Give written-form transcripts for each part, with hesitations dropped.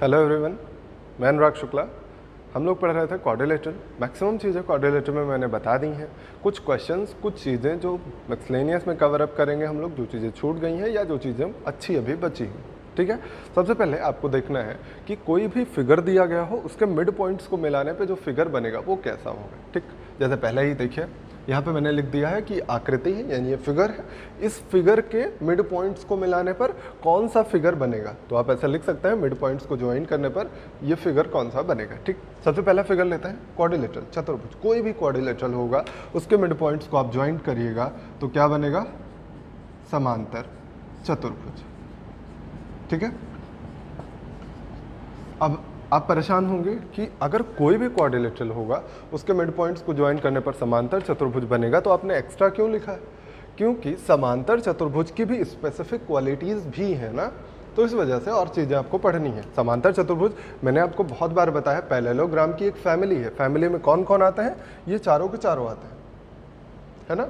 Hello everyone, मैं अनुराग शुक्ला। हम लोग पढ़ रहे थे क्वाड्रिलेटरल। मैक्सिमम चीज़ें क्वाड्रिलेटरल में मैंने बता दी हैं। कुछ क्वेश्चंस, कुछ चीज़ें जो मिसलेनियस में कवर अप करेंगे हम लोग, जो चीज़ें छूट गई हैं या जो चीज़ें अच्छी अभी बची हैं। ठीक है, सबसे पहले आपको देखना है कि कोई भी फिगर दिया गया हो, उसके मिड पॉइंट्स को मिलाने पे जो फिगर बनेगा वो कैसा होगा। ठीक, जैसे पहले ही देखिए यहाँ पे मैंने लिख दिया है कि आकृति है, यानी ये फिगर है। इस फिगर के मिड पॉइंट्स को मिलाने पर कौन सा फिगर बनेगा, तो आप ऐसा लिख सकते हैं मिड पॉइंट्स को ज्वाइन करने पर ये फिगर कौन सा बनेगा। ठीक, सबसे पहला फिगर लेते हैं क्वाड्रिलेटरल, चतुर्भुज। कोई भी क्वाड्रिलेटरल होगा उसके मिड पॉइंट्स को आप ज्वाइन करिएगा तो क्या बनेगा, समांतर चतुर्भुज। ठीक है, अब आप परेशान होंगे कि अगर कोई भी क्वाड्रिलेटरल होगा उसके मिड पॉइंट्स को ज्वाइन करने पर समांतर चतुर्भुज बनेगा, तो आपने एक्स्ट्रा क्यों लिखा है? क्योंकि समांतर चतुर्भुज की भी स्पेसिफिक क्वालिटीज़ भी हैं ना, तो इस वजह से और चीज़ें आपको पढ़नी है। समांतर चतुर्भुज मैंने आपको बहुत बार बताया, पैरेललोग्राम की एक फैमिली है। फैमिली में कौन कौन आता है? ये चारों के चारों आते हैं, है ना।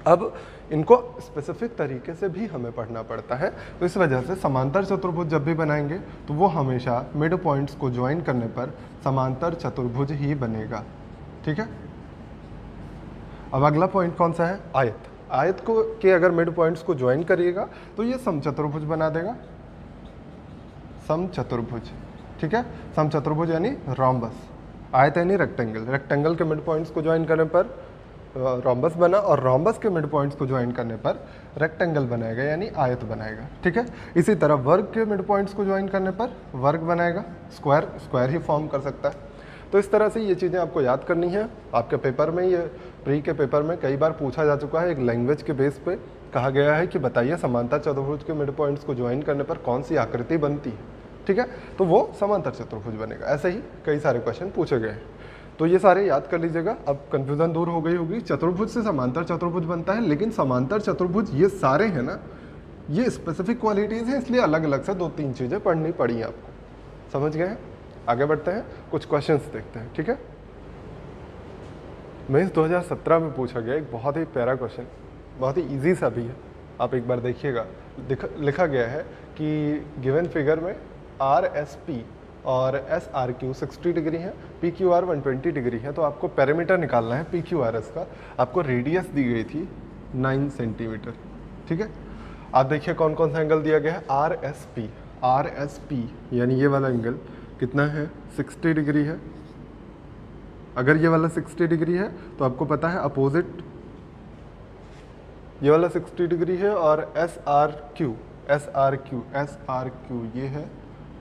अब इनको स्पेसिफिक तरीके से भी हमें पढ़ना पड़ता है, तो इस वजह से समांतर चतुर्भुज जब भी बनाएंगे तो वो हमेशा मिड पॉइंट्स को ज्वाइन करने पर समांतर चतुर्भुज ही बनेगा। ठीक है, अब अगला पॉइंट कौन सा है? आयत। आयत को के अगर मिड पॉइंट्स को ज्वाइन करिएगा तो ये समचतुर्भुज बना देगा, समचतुर्भुज। ठीक है, समचतुर्भुज यानी रोम्बस। आयत यानी रेक्टेंगल। रेक्टेंगल के मिड पॉइंट्स को ज्वाइन करने पर रोम्बस बना, और रोम्बस के मिड पॉइंट्स को ज्वाइन करने पर रेक्टेंगल बनाएगा, यानी आयत बनाएगा। ठीक है, इसी तरह वर्ग के मिड पॉइंट्स को ज्वाइन करने पर वर्ग बनाएगा, स्क्वायर स्क्वायर ही फॉर्म कर सकता है। तो इस तरह से ये चीज़ें आपको याद करनी है। आपके पेपर में, ये प्री के पेपर में कई बार पूछा जा चुका है। एक लैंग्वेज के बेस पे कहा गया है कि बताइए समांतर चतुर्भुज के मिड पॉइंट्स को ज्वाइन करने पर कौन सी आकृति बनती है। ठीक है, तो वो समांतर चतुर्भुज बनेगा। ऐसे ही कई सारे क्वेश्चन पूछे गए हैं, तो ये सारे याद कर लीजिएगा। अब कन्फ्यूजन दूर हो गई होगी। चतुर्भुज से समांतर चतुर्भुज बनता है, लेकिन समांतर चतुर्भुज ये सारे हैं ना, ये स्पेसिफिक क्वालिटीज़ हैं, इसलिए अलग अलग से 2-3 चीज़ें पढ़नी पड़ी आपको। समझ गए हैं? आगे बढ़ते हैं, कुछ क्वेश्चंस देखते हैं। ठीक है, मेंस 2017 में पूछा गया एक बहुत ही प्यारा क्वेश्चन, बहुत ही ईजी सा भी है। आप एक बार देखिएगा, लिखा गया है कि गिवन फिगर में RSP और SRQ 60 डिग्री है, PQR 120 डिग्री है, तो आपको पैरामीटर निकालना है PQRS का। आपको रेडियस दी गई थी 9 सेंटीमीटर। ठीक है, आप देखिए कौन कौन सा एंगल दिया गया है। RSP यानी ये वाला एंगल कितना है, 60 डिग्री है। अगर ये वाला 60 डिग्री है तो आपको पता है अपोजिट ये वाला 60 डिग्री है, और SRQ ये है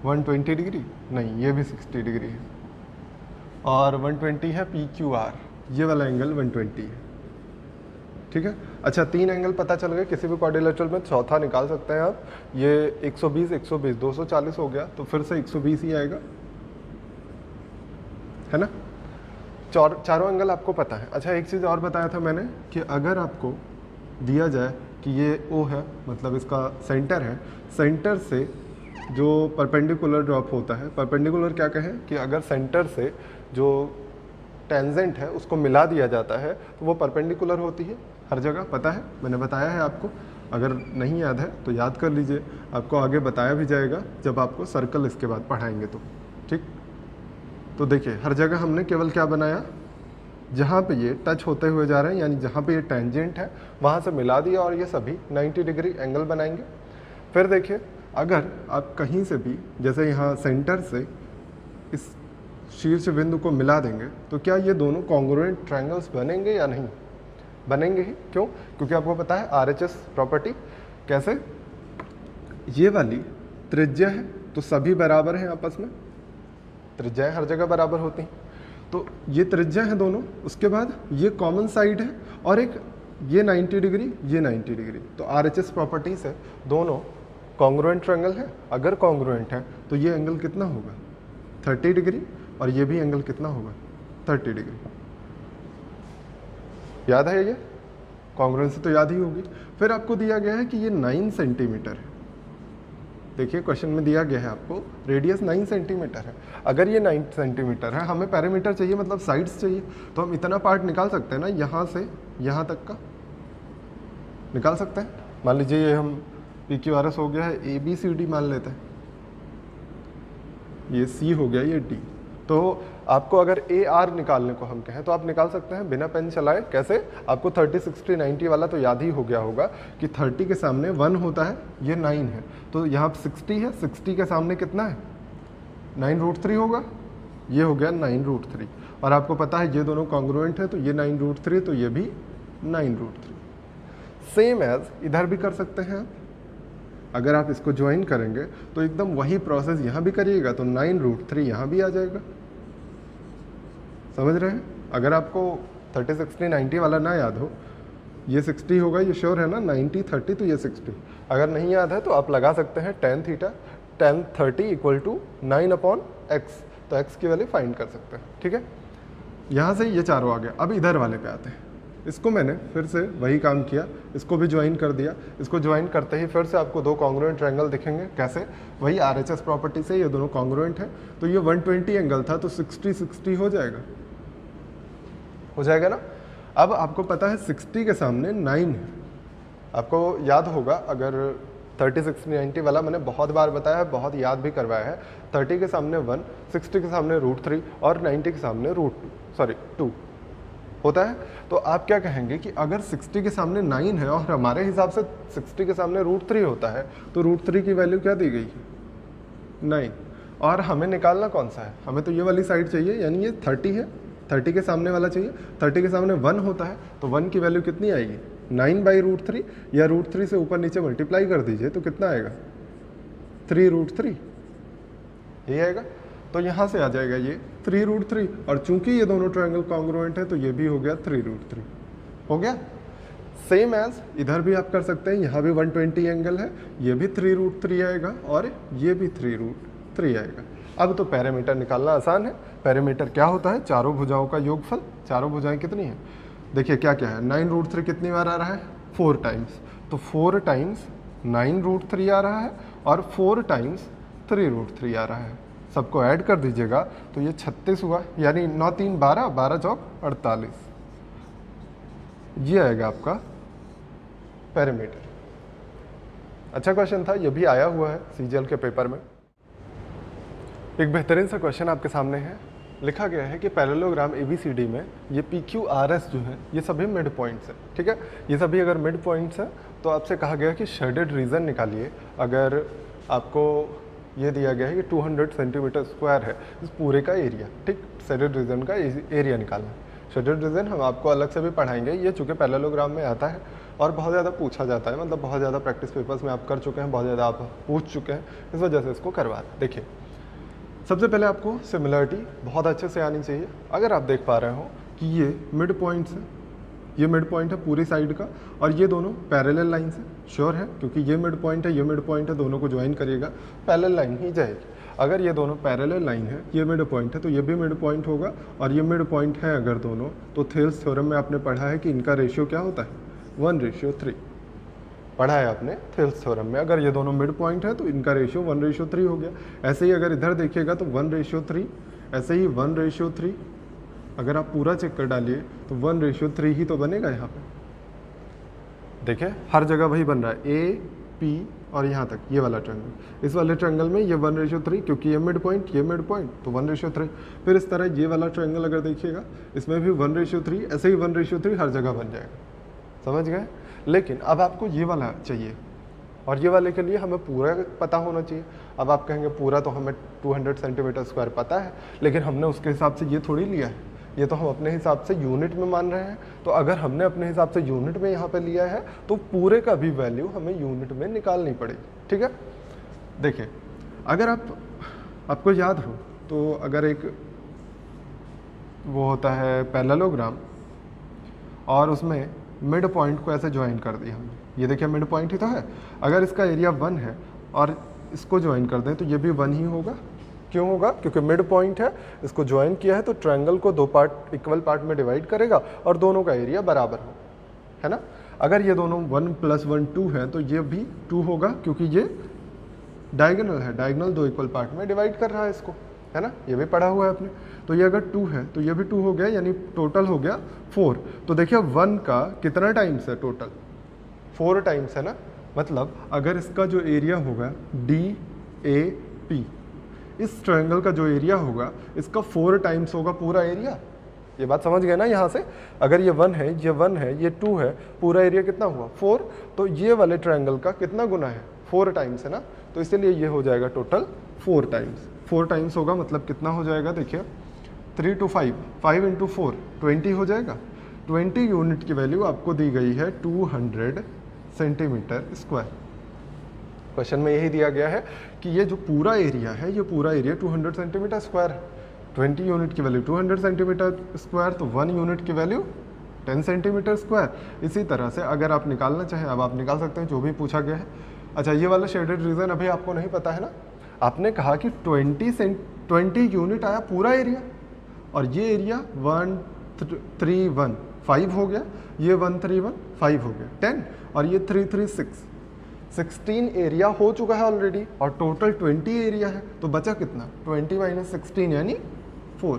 120 डिग्री, नहीं ये भी 60 डिग्री है, और 120 है PQR, ये वाला एंगल 120 है। ठीक है, अच्छा 3 एंगल पता चल गए। किसी भी क्वाड्रिलेटरल में चौथा निकाल सकते हैं आप। ये 120 120 240 हो गया, तो फिर से 120 ही आएगा, है ना। चारों एंगल आपको पता है। अच्छा एक चीज़ और बताया था मैंने कि अगर आपको दिया जाए कि ये O है, मतलब इसका सेंटर है, सेंटर से जो परपेंडिकुलर ड्रॉप होता है, परपेंडिकुलर क्या कहें कि अगर सेंटर से जो टेंजेंट है उसको मिला दिया जाता है तो वो परपेंडिकुलर होती है। हर जगह पता है, मैंने बताया है आपको। अगर नहीं याद है तो याद कर लीजिए, आपको आगे बताया भी जाएगा जब आपको सर्कल इसके बाद पढ़ाएंगे तो। ठीक, तो देखिए हर जगह हमने केवल क्या बनाया, जहाँ पे ये टच होते हुए जा रहे हैं, यानी जहाँ पे ये टेंजेंट है वहाँ से मिला दिया, और ये सभी 90 डिग्री एंगल बनाएंगे। फिर देखिए अगर आप कहीं से भी, जैसे यहाँ सेंटर से इस शीर्ष बिंदु को मिला देंगे, तो क्या ये दोनों कॉन्ग्रुएंट ट्रायंगल्स बनेंगे या नहीं? बनेंगे ही। क्यों? क्योंकि आपको पता है RHS प्रॉपर्टी। कैसे? ये वाली त्रिज्या है तो सभी बराबर हैं आपस में, त्रिज्याएं हर जगह बराबर होती हैं, तो ये त्रिज्या है दोनों। उसके बाद ये कॉमन साइड है, और एक ये 90 डिग्री, ये 90 डिग्री, तो RHS प्रॉपर्टी से दोनों कॉन्ग्रुएंट ट्रायंगल है। अगर कॉन्ग्रुएंट है तो ये एंगल कितना होगा, 30 डिग्री, और ये भी एंगल कितना होगा, 30 डिग्री। याद है ये कॉन्ग्रुएंसी तो याद ही होगी। फिर आपको दिया गया है कि ये 9 सेंटीमीटर है। देखिए क्वेश्चन में दिया गया है आपको रेडियस 9 सेंटीमीटर है। अगर ये 9 सेंटीमीटर है, हमें पैरामीटर चाहिए, मतलब साइड्स चाहिए, तो हम इतना पार्ट निकाल सकते हैं ना, यहाँ से यहाँ तक का निकाल सकते हैं। मान लीजिए ये हम PQRS हो गया है, ABCD मान लेते हैं, ये सी हो गया, ये डी। तो आपको अगर ए आर निकालने को हम कहें तो आप निकाल सकते हैं बिना पेन चलाए। कैसे? आपको 30, 60, 90 वाला तो याद ही हो गया होगा कि 30 के सामने 1 होता है, ये 9 है, तो यहाँ 60 है, 60 के सामने कितना है? 9√3 होगा, ये हो गया 9√3। और आपको पता है ये दोनों कॉन्ग्रुएंट है, तो ये 9√3, तो ये भी 9√3। सेम एज इधर भी कर सकते हैं। अगर आप इसको ज्वाइन करेंगे तो एकदम वही प्रोसेस यहाँ भी करिएगा, तो 9√3 यहाँ भी आ जाएगा। समझ रहे हैं? अगर आपको 30, 60, 90 वाला ना याद हो, ये 60 होगा, ये श्योर है ना, 90, 30, तो ये 60। अगर नहीं याद है तो आप लगा सकते हैं tan थीटा, tan 30 = 9/x, तो x की वैल्यू फाइंड कर सकते हैं। ठीक है, यहाँ से ये चारों आ गया। अब इधर वाले पे आते हैं। इसको मैंने फिर से वही काम किया, इसको भी ज्वाइन कर दिया। इसको ज्वाइन करते ही फिर से आपको दो कॉन्ग्रुएंट ट्रायंगल दिखेंगे। कैसे? वही RHS प्रॉपर्टी से, ये दोनों कॉन्ग्रुएंट है, तो ये 120 एंगल था, तो 60, 60 हो जाएगा, हो जाएगा ना। अब आपको पता है 60 के सामने 9 है। आपको याद होगा, अगर 30, 60, 90 वाला मैंने बहुत बार बताया है, बहुत याद भी करवाया है। 30 के सामने 1, 60 के सामने √3 और 90 के सामने √2 होता है। तो आप क्या कहेंगे कि अगर 60 के सामने 9 है और हमारे हिसाब से 60 के सामने √3 होता है, तो √3 की वैल्यू क्या दी गई है? 9। और हमें निकालना कौन सा है? हमें तो ये वाली साइड चाहिए, यानी ये 30 है, 30 के सामने वाला चाहिए। 30 के सामने 1 होता है, तो 1 की वैल्यू कितनी आएगी? 9/√3, या √3 से ऊपर नीचे मल्टीप्लाई कर दीजिए तो कितना आएगा? 3√3, यही आएगा। तो यहाँ से आ जाएगा ये 3√3, और चूंकि ये दोनों ट्रायंगल कॉन्ग्रुएंट है तो ये भी हो गया 3√3, हो गया। सेम एज इधर भी आप कर सकते हैं, यहाँ भी 120 एंगल है, ये भी 3√3 आएगा और ये भी 3√3 आएगा। अब तो पैरामीटर निकालना आसान है। पैरामीटर क्या होता है? चारों भुजाओं का योगफल। चारों भुजाएं कितनी हैं? देखिए क्या क्या है, 9√3 कितनी बार आ रहा है? 4 टाइम्स, तो 4 टाइम्स 9√3 आ रहा है और 4 टाइम्स 3√3 आ रहा है। सबको ऐड कर दीजिएगा तो ये 36 हुआ, यानी 9 3 12, 12 चौक 48, ये आएगा आपका पैरामीटर। अच्छा क्वेश्चन था, ये भी आया हुआ है CGL के पेपर में। एक बेहतरीन सा क्वेश्चन आपके सामने है। लिखा गया है कि पैरेललोग्राम ABCD में ये PQRS जो है ये सभी मिड पॉइंट्स है। ठीक है, ये सभी अगर मिड पॉइंट्स है तो आपसे कहा गया कि शेडेड रीजन निकालिए। अगर आपको ये दिया गया है कि 200 सेंटीमीटर स्क्वायर है इस पूरे का एरिया, ठीक, शेडेड रीजन का एरिया निकालना। शेडेड रीजन हम आपको अलग से भी पढ़ाएंगे, ये चूँकि पैरेललोग्राम में आता है और बहुत ज़्यादा पूछा जाता है, मतलब बहुत ज़्यादा प्रैक्टिस पेपर्स में आप कर चुके हैं, बहुत ज़्यादा आप पूछ चुके हैं, इस वजह से इसको करवा रहे हैं। देखिए, सबसे पहले आपको सिमिलरिटी बहुत अच्छे से आनी चाहिए। अगर आप देख पा रहे हो कि ये मिड पॉइंट्स है, ये मिड पॉइंट है पूरी साइड का, और ये दोनों पैरेलल लाइन है। श्योर है, क्योंकि ये मिड पॉइंट है, ये मिड पॉइंट है, दोनों को ज्वाइन करिएगा, पैरेलल लाइन ही जाएगी। अगर ये दोनों पैरेलल लाइन है, ये मिड पॉइंट है, तो ये भी मिड पॉइंट होगा, और ये मिड पॉइंट है अगर दोनों, तो थेल्स थ्योरम में आपने पढ़ा है कि इनका रेशियो क्या होता है? 1:3 पढ़ा है आपने थेल्स थ्योरम में। अगर ये दोनों मिड पॉइंट है तो इनका रेशियो 1:3 हो गया। ऐसे ही अगर इधर देखिएगा तो 1:3, ऐसे ही 1:3। अगर आप पूरा चेक कर डालिए तो 1:3 ही तो बनेगा यहाँ पे। देखिए हर जगह वही बन रहा है, A, P और यहाँ तक ये वाला ट्रायंगल। इस वाले ट्रायंगल में ये 1:3, क्योंकि ये मिड पॉइंट, ये मिड पॉइंट, तो 1:3। फिर इस तरह ये वाला ट्रायंगल अगर देखिएगा, इसमें भी 1:3, ऐसे ही 1:3 हर जगह बन जाएगा। समझ गए? लेकिन अब आपको ये वाला चाहिए, और ये वाले के लिए हमें पूरा पता होना चाहिए। अब आप कहेंगे पूरा तो हमें 200 सेंटीमीटर स्क्वायर पता है, लेकिन हमने उसके हिसाब से ये थोड़ी लिया है, ये तो हम अपने हिसाब से यूनिट में मान रहे हैं। तो अगर हमने अपने हिसाब से यूनिट में यहाँ पे लिया है तो पूरे का भी वैल्यू हमें यूनिट में निकालनी पड़ेगी। ठीक है, देखिए अगर आपको याद हो तो अगर एक वो होता है पैरेललोग्राम और उसमें मिड पॉइंट को ऐसे ज्वाइन कर दिया हमने, ये देखिए मिड पॉइंट ही तो है। अगर इसका एरिया 1 है और इसको ज्वाइन कर दें तो ये भी 1 ही होगा। क्यों होगा? क्योंकि मिड पॉइंट है, इसको ज्वाइन किया है तो ट्रायंगल को 2 पार्ट, इक्वल पार्ट में डिवाइड करेगा और दोनों का एरिया बराबर हो, है ना। अगर ये दोनों 1 + 1 2 है तो ये भी 2 होगा, क्योंकि ये डायगोनल है, डायगोनल 2 इक्वल पार्ट में डिवाइड कर रहा है इसको, है ना, ये भी पढ़ा हुआ है आपने। तो ये अगर 2 है तो ये भी 2 हो गया, यानी टोटल हो गया 4। तो देखिए 1 का कितना टाइम्स है? टोटल 4 टाइम्स है ना। मतलब अगर इसका जो एरिया होगा DAP, इस ट्रायंगल का जो एरिया होगा इसका 4 टाइम्स होगा पूरा एरिया। ये बात समझ गए ना? यहाँ से अगर ये 1 है, ये 1 है, ये 2 है, पूरा एरिया कितना हुआ 4, तो ये वाले ट्रायंगल का कितना गुना है 4 टाइम्स है ना, तो इसीलिए ये हो जाएगा टोटल 4 टाइम्स। 4 टाइम्स होगा मतलब कितना हो जाएगा, देखिए 3 to 5, 5 into 4 20 हो जाएगा। 20 यूनिट की वैल्यू आपको दी गई है 200 सेंटीमीटर स्क्वायर। क्वेश्चन में यही दिया गया है कि ये जो पूरा एरिया है, ये पूरा एरिया 200 सेंटीमीटर स्क्वायर है। 20 यूनिट की वैल्यू 200 सेंटीमीटर स्क्वायर, तो 1 यूनिट की वैल्यू 10 सेंटीमीटर स्क्वायर। इसी तरह से अगर आप निकालना चाहें, अब आप निकाल सकते हैं जो भी पूछा गया है। अच्छा, ये वाला शेडेड रीजन अभी आपको नहीं पता है ना, आपने कहा कि 20 यूनिट आया पूरा एरिया, और ये एरिया 131 हो गया, ये 131 हो गया 10, और ये 336 16 एरिया हो चुका है ऑलरेडी, और टोटल 20 एरिया है, तो बचा कितना 20 - 16 यानी 4।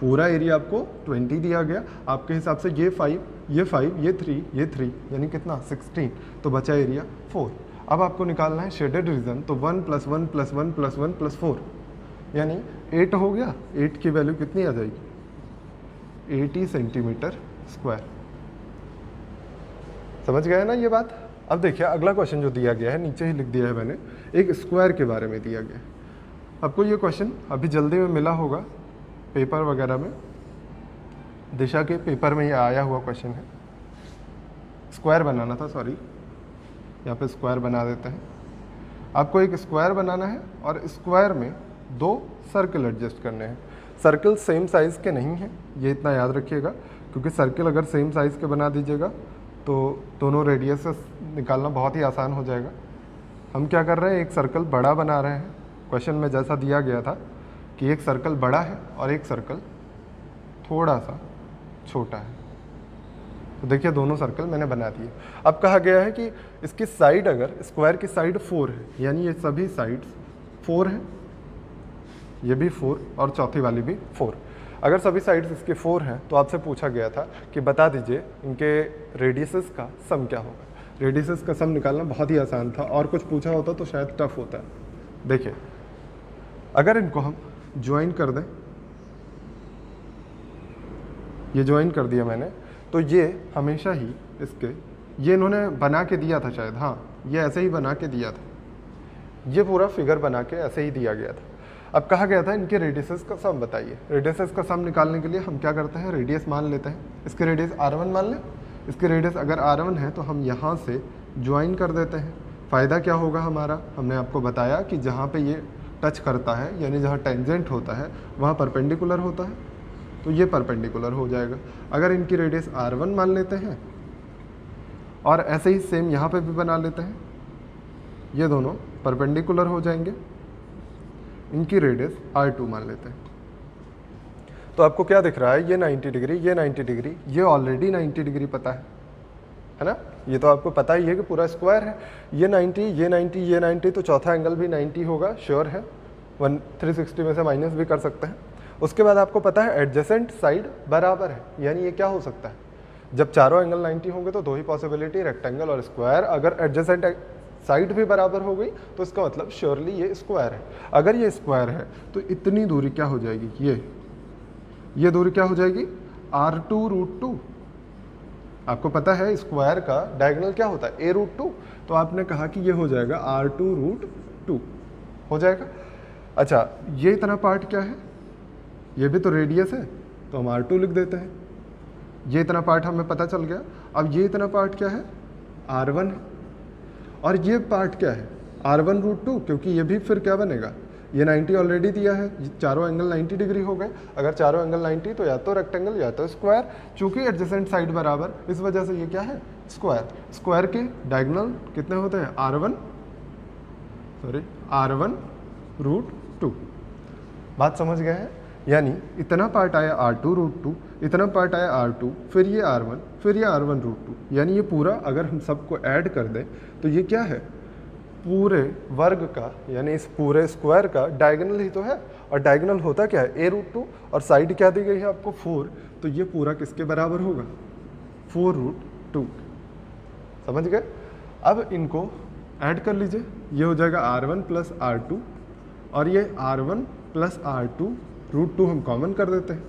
पूरा एरिया आपको 20 दिया गया, आपके हिसाब से ये 5, ये 5, ये 3, ये 3 यानी कितना 16, तो बचा एरिया 4। अब आपको निकालना है शेडेड रीजन, तो 1 + 1 + 1 + 1 + 4 यानी 8 हो गया। 8 की वैल्यू कितनी आ जाएगी 80 सेंटीमीटर स्क्वायर। समझ गए ना ये बात? अब देखिए अगला क्वेश्चन जो दिया गया है, नीचे ही लिख दिया है मैंने, एक स्क्वायर के बारे में दिया गया है। आपको ये क्वेश्चन अभी जल्दी में मिला होगा पेपर वगैरह में, दिशा के पेपर में ये आया हुआ क्वेश्चन है। स्क्वायर बनाना था, सॉरी, यहाँ पे स्क्वायर बना देते हैं। आपको एक स्क्वायर बनाना है और स्क्वायर में 2 सर्कल एडजस्ट करने हैं। सर्कल सेम साइज़ के नहीं हैं, ये इतना याद रखिएगा, क्योंकि सर्कल अगर सेम साइज़ के बना दीजिएगा तो दोनों रेडियसेस निकालना बहुत ही आसान हो जाएगा। हम क्या कर रहे हैं, एक सर्कल बड़ा बना रहे हैं। क्वेश्चन में जैसा दिया गया था कि एक सर्कल बड़ा है और एक सर्कल थोड़ा सा छोटा है, तो देखिए दोनों सर्कल मैंने बना दिए। अब कहा गया है कि इसकी साइड, अगर स्क्वायर की साइड 4 है, यानी ये सभी साइड्स 4 हैं, ये भी 4 और चौथी वाली भी 4। अगर सभी साइड्स इसके 4 हैं तो आपसे पूछा गया था कि बता दीजिए इनके रेडियसेस का सम क्या होगा। रेडियसेस का सम निकालना बहुत ही आसान था, और कुछ पूछा होता तो शायद टफ होता है। देखिए अगर इनको हम ज्वाइन कर दें, ये ज्वाइन कर दिया मैंने, तो ये हमेशा ही इसके, ये इन्होंने बना के दिया था शायद, हाँ ये ऐसे ही बना के दिया था, ये पूरा फिगर बना के ऐसे ही दिया गया था। अब कहा गया था इनके रेडियसेस का सम बताइए। रेडियसेस का सम निकालने के लिए हम क्या करते हैं, रेडियस मान लेते हैं। इसके रेडियस R1 मान लें, इसके रेडियस अगर R1 है तो हम यहाँ से ज्वाइन कर देते हैं। फ़ायदा क्या होगा हमारा, हमने आपको बताया कि जहाँ पे ये टच करता है, यानी जहाँ टेंजेंट होता है वहाँ परपेंडिकुलर होता है, तो ये परपेंडिकुलर हो जाएगा। अगर इनकी रेडियस R1 मान लेते हैं और ऐसे ही सेम यहाँ पे भी बना लेते हैं, ये दोनों परपेंडिकुलर हो जाएंगे। इनकी रेडियस R2 मान लेते हैं, तो आपको क्या दिख रहा है, ये 90 डिग्री, ये 90 डिग्री, ये ऑलरेडी 90 डिग्री पता है ना, ये तो आपको पता ही है कि पूरा स्क्वायर है। ये 90, ये 90, ये 90, तो चौथा एंगल भी 90 होगा, श्योर है। 360 में से माइनस भी कर सकते हैं। उसके बाद आपको पता है एडजेसेंट साइड बराबर है, यानी ये क्या हो सकता है, जब चारों एंगल 90 होंगे तो 2 ही पॉसिबिलिटी, रेक्टेंगल और स्क्वायर। अगर एडजेसेंट साइड भी बराबर हो गई तो इसका मतलब श्योरली ये स्क्वायर है। अगर ये स्क्वायर है तो इतनी दूरी क्या हो जाएगी, ये दूरी क्या हो जाएगी R2√2। आपको पता है स्क्वायर का डायगोनल क्या होता है, A√2, तो आपने कहा कि ये हो जाएगा R2√2 हो जाएगा। अच्छा, ये इतना पार्ट क्या है, ये भी तो रेडियस है, तो हम R2 लिख देते हैं। ये इतना पार्ट हमें पता चल गया। अब ये इतना पार्ट क्या है, R1 है, और ये पार्ट क्या है R1√2, क्योंकि ये भी फिर क्या बनेगा, ये 90 ऑलरेडी दिया है, चारों एंगल 90 डिग्री हो गए। अगर चारों एंगल 90 तो या तो रेक्टेंगल या तो स्क्वायर, चूंकि एडजेसेंट साइड बराबर, इस वजह से ये क्या है स्क्वायर। स्क्वायर के डायगोनल कितने होते हैं R1√2। बात समझ गए हैं, यानी इतना पार्ट आया R2√2, इतना पार्ट आया R2, फिर ये R1, फिर ये R1√2, यानी ये पूरा अगर हम सबको ऐड कर दें तो ये क्या है, पूरे वर्ग का, यानी इस पूरे स्क्वायर का डायगोनल ही तो है। और डायगोनल होता क्या है A√2, और साइड क्या दी गई है आपको 4, तो ये पूरा किसके बराबर होगा 4√2। समझ गए? अब इनको ऐड कर लीजिए, ये हो जाएगा R1 + R2, और ये R1 प्लस R2 रूट 2 हम कॉमन कर देते हैं,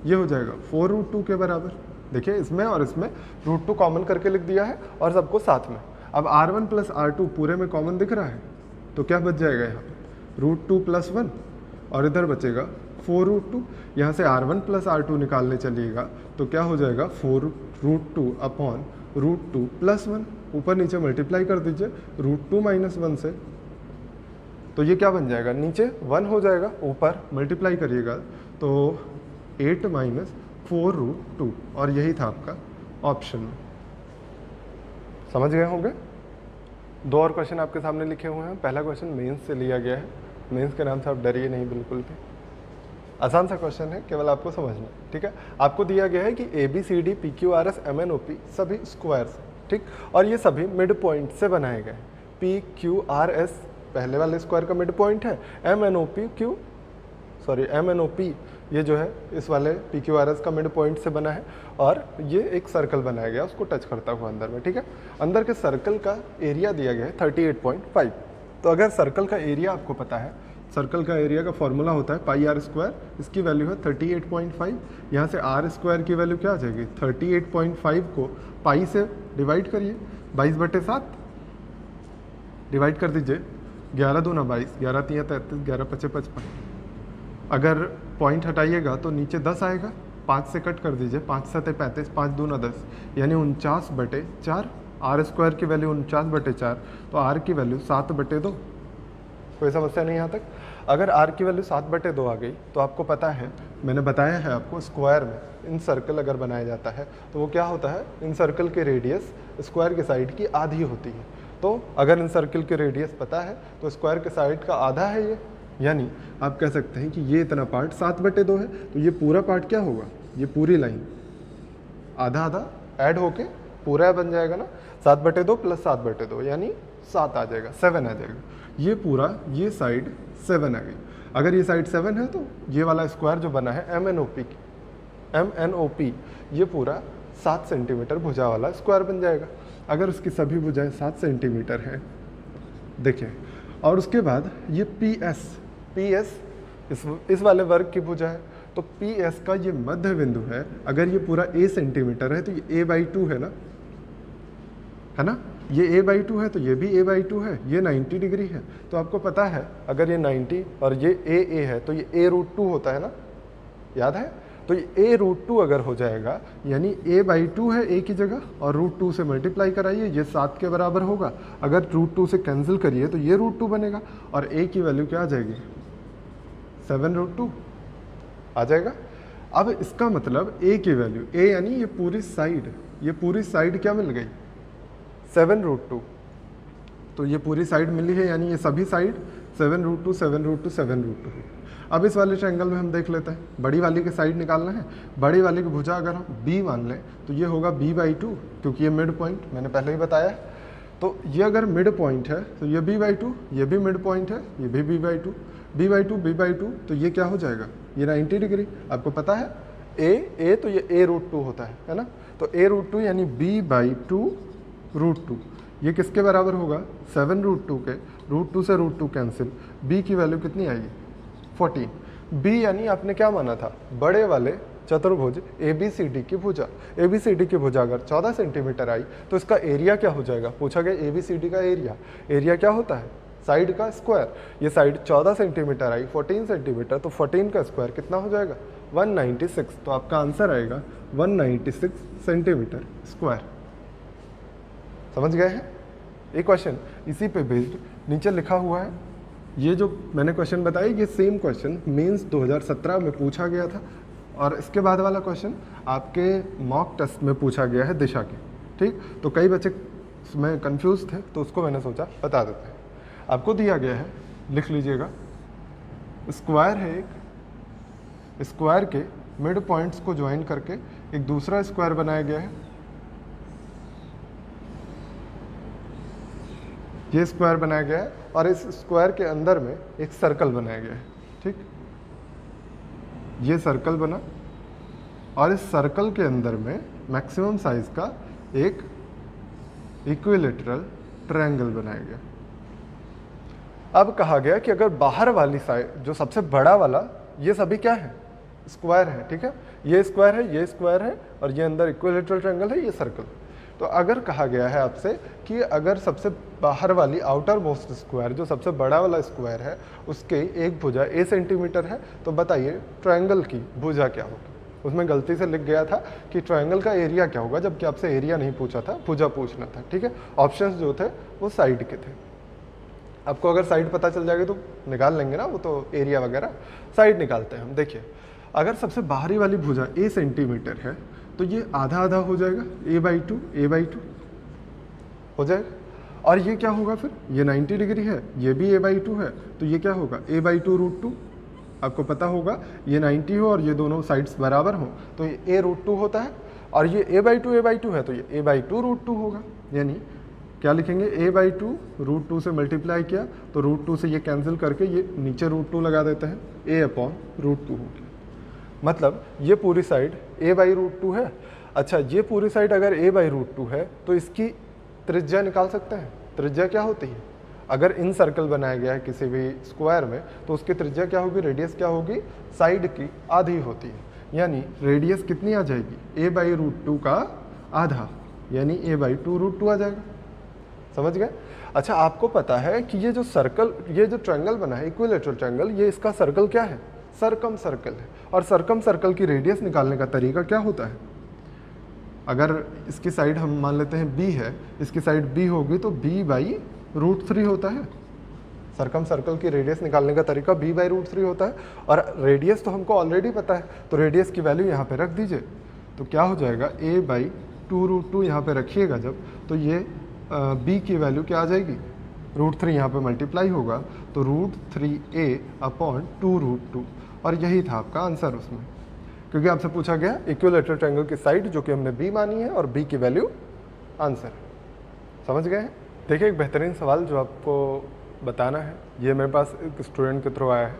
ये हो जाएगा 4 रूट 2 के बराबर। देखिए इसमें और इसमें रूट 2 कॉमन करके लिख दिया है और सबको साथ में। अब R1 प्लस R2 पूरे में कॉमन दिख रहा है, तो क्या बच जाएगा यहाँ पे रूट 2 प्लस 1 और इधर बचेगा 4 रूट 2। यहाँ से R1 प्लस R2 निकालने चलिएगा तो क्या हो जाएगा 4 रूट 2 अपॉन रूट 2 प्लस 1, ऊपर नीचे मल्टीप्लाई कर दीजिए रूट 2 माइनस 1 से, तो ये क्या बन जाएगा, नीचे 1 हो जाएगा, ऊपर मल्टीप्लाई करिएगा तो 8 माइनस 4 रूट 2, और यही था आपका ऑप्शन में। समझ गए होंगे। 2 और क्वेश्चन आपके सामने लिखे हुए हैं। पहला क्वेश्चन मेंस से लिया गया है, मेंस के नाम से आप डरिए नहीं बिल्कुल भी, आसान सा क्वेश्चन है, केवल आपको समझना है, ठीक है। आपको दिया गया है कि ABCD PQRS MNOP सभी स्क्वायर्स, ठीक, और ये सभी मिड पॉइंट से बनाए गए। PQRS पहले वाले स्क्वायर का मिड पॉइंट है, MNOP ये जो है इस वाले PQRS का मिड पॉइंट से बना है, और ये एक सर्कल बनाया गया उसको टच करता हुआ अंदर में, ठीक है। अंदर के सर्कल का एरिया दिया गया है 38.5। तो अगर सर्कल का एरिया आपको पता है, सर्कल का एरिया का फॉर्मूला होता है पाई आर स्क्वायर, इसकी वैल्यू है 38.5। यहाँ से आर स्क्वायर की वैल्यू क्या आ जाएगी, 38.5 को पाई से डिवाइड करिए, 22/7 डिवाइड कर दीजिए, 11 दूना 22, 11 तिया 33, 11 पचे 55। अगर पॉइंट हटाइएगा तो नीचे 10 आएगा, 5 से कट कर दीजिए, 5 7 35, 5 दूना 10, यानी 49/4। आर स्क्वायर की वैल्यू 49/4, तो आर की वैल्यू 7/2। कोई समस्या नहीं यहाँ तक। अगर r की वैल्यू 7/2 आ गई तो आपको पता है, मैंने बताया है आपको, स्क्वायर में इन सर्कल अगर बनाया जाता है तो वो क्या होता है, इन सर्कल के रेडियस स्क्वायर के साइड की आधी होती है। तो अगर इन सर्कल के रेडियस पता है तो स्क्वायर के साइड का आधा है ये, यानी आप कह सकते हैं कि ये इतना पार्ट 7/2 है, तो ये पूरा पार्ट क्या होगा, ये पूरी लाइन आधा आधा ऐड होके पूरा बन जाएगा ना, 7/2 प्लस 7/2 यानी 7 आ जाएगा, 7 आ जाएगा। ये पूरा, ये साइड 7 आ गई। अगर ये साइड 7 है तो ये वाला स्क्वायर जो बना है MNOP ये पूरा 7 सेंटीमीटर भुजा वाला स्क्वायर बन जाएगा। अगर उसकी सभी भुजाएं 7 सेंटीमीटर हैं, देखिए, और उसके बाद ये PS इस वाले वर्ग की भुजा है, तो PS का ये मध्य बिंदु है। अगर ये पूरा A सेंटीमीटर है तो ये A/2 है ना, ये A/2 है तो ये भी A/2 है, ये 90 डिग्री है। तो आपको पता है अगर ये 90 और ये A है तो ये A√2 होता है ना, याद है। तो ये A√2 अगर हो जाएगा यानी A/2 है A की जगह, और √2 से मल्टीप्लाई कराइए, ये 7 के बराबर होगा। अगर √2 से कैंसिल करिए तो ये √2 बनेगा, और A की वैल्यू क्या आ जाएगी, 7√2 आ जाएगा। अब इसका मतलब A की वैल्यू, A यानी ये पूरी साइड क्या मिल गई, 7√2। तो ये पूरी साइड मिली है, यानी ये सभी साइड 7√2 7√2 7√2। अब इस वाले ट्रायंगल में हम देख लेते हैं, बड़ी वाली की साइड निकालना है। बड़ी वाली की भुजा अगर हम B मान लें तो ये होगा B/2, क्योंकि ये मिड पॉइंट मैंने पहले ही बताया। तो ये अगर मिड पॉइंट है तो ये B/2, ये भी मिड पॉइंट है, ये भी B/2, B/2 तो ये क्या हो जाएगा, ये 90 डिग्री। आपको पता है A तो ये A√2 होता है ना, तो A√2 यानी B/2√2, ये किसके बराबर होगा, 7√2 के। √2 से √2 कैंसिल, B की वैल्यू कितनी आएगी, 14। B यानी आपने क्या माना था, बड़े वाले चतुर्भुज ABCD की भुजा। ABCD की भुजा अगर 14 सेंटीमीटर आई तो इसका एरिया क्या हो जाएगा, पूछा गया ABCD का एरिया क्या होता है, साइड का स्क्वायर। ये साइड 14 सेंटीमीटर आई, 14 सेंटीमीटर, तो 14 का स्क्वायर कितना हो जाएगा, 196। तो आपका आंसर आएगा 196 सेंटीमीटर स्क्वायर। समझ गए हैं। एक क्वेश्चन इसी पे बेस्ड नीचे लिखा हुआ है, ये जो मैंने क्वेश्चन बताया ये सेम क्वेश्चन मेंस 2017 में पूछा गया था, और इसके बाद वाला क्वेश्चन आपके मॉक टेस्ट में पूछा गया है दिशा के, ठीक। तो कई बच्चे में कंफ्यूज थे तो उसको मैंने सोचा बता देते हैं। आपको दिया गया है, लिख लीजिएगा, स्क्वायर है एक, स्क्वायर के मिड पॉइंट्स को ज्वाइन करके एक दूसरा स्क्वायर बनाया गया है। ये स्क्वायर बनाया गया है और इस स्क्वायर के अंदर में एक सर्कल बनाया गया है, ठीक। ये सर्कल बना और इस सर्कल के अंदर में मैक्सिमम साइज का एक इक्विलेटरल ट्रायंगल बनाया गया। अब कहा गया कि अगर बाहर वाली साइड जो सबसे बड़ा वाला, ये सभी क्या है, स्क्वायर है, ठीक है, ये स्क्वायर है, ये स्क्वायर है, और ये अंदर इक्विलेटरल ट्रायंगल है, ये सर्कल। तो अगर कहा गया है आपसे कि अगर सबसे बाहर वाली आउटर मोस्ट स्क्वायर जो सबसे बड़ा वाला स्क्वायर है उसके एक भुजा a सेंटीमीटर है, तो बताइए ट्रायंगल की भुजा क्या होगी। उसमें गलती से लिख गया था कि ट्रायंगल का एरिया क्या होगा, जबकि आपसे एरिया नहीं पूछा था, भुजा पूछना था, ठीक है। ऑप्शंस जो थे वो साइड के थे। आपको अगर साइड पता चल जाएगी तो निकाल लेंगे ना, वो तो एरिया वगैरह। साइड निकालते हैं हम। देखिए अगर सबसे बाहरी वाली भुजा a सेंटीमीटर है तो ये आधा आधा हो जाएगा, a/2 हो जाएगा। और ये क्या होगा फिर, ये 90 डिग्री है, ये भी a/2 है, तो ये क्या होगा a/2√2। आपको पता होगा ये 90 हो और ये दोनों साइड्स बराबर हो तो ये a√2 होता है, और ये a/2 है तो ये a/2√2 होगा। यानी क्या लिखेंगे, a/2√2 से मल्टीप्लाई किया तो √2 से ये कैंसिल करके ये नीचे √2 लगा देते हैं, a/√2 हो गया। मतलब ये पूरी साइड a/√2 है। अच्छा ये पूरी साइड अगर a/√2 है तो इसकी त्रिज्या निकाल सकते हैं। त्रिज्या क्या होती है, अगर इन सर्कल बनाया गया है किसी भी स्क्वायर में तो उसकी त्रिज्या क्या होगी, रेडियस क्या होगी, साइड की आधी होती है। यानी रेडियस कितनी आ जाएगी, a/√2 का आधा, यानी a/2√2 आ जाएगा। समझ गए। अच्छा आपको पता है कि ये जो सर्कल, ये जो ट्रायंगल बना है इक्विलेटरल ट्रायंगल, ये इसका सर्कल क्या है, सर्कम सर्कल है। और सर्कम सर्कल की रेडियस निकालने का तरीका क्या होता है, अगर इसकी साइड हम मान लेते हैं b है, इसकी साइड b होगी तो b/√3 होता है। सर्कम सर्कल की रेडियस निकालने का तरीका b/√3 होता है। और रेडियस तो हमको ऑलरेडी पता है, तो रेडियस की वैल्यू यहाँ पे रख दीजिए, तो क्या हो जाएगा a/2√2 यहाँ पे रखिएगा जब, तो ये b की वैल्यू क्या आ जाएगी, √3 यहाँ पे मल्टीप्लाई होगा तो √3a/2√2। और यही था आपका आंसर उसमें, क्योंकि आपसे पूछा गया इक्विलेटरल ट्रायंगल की साइड जो कि हमने b मानी है और b की वैल्यू आंसर। समझ गए हैं। देखिए एक बेहतरीन सवाल जो आपको बताना है, ये मेरे पास एक स्टूडेंट के थ्रू आया है,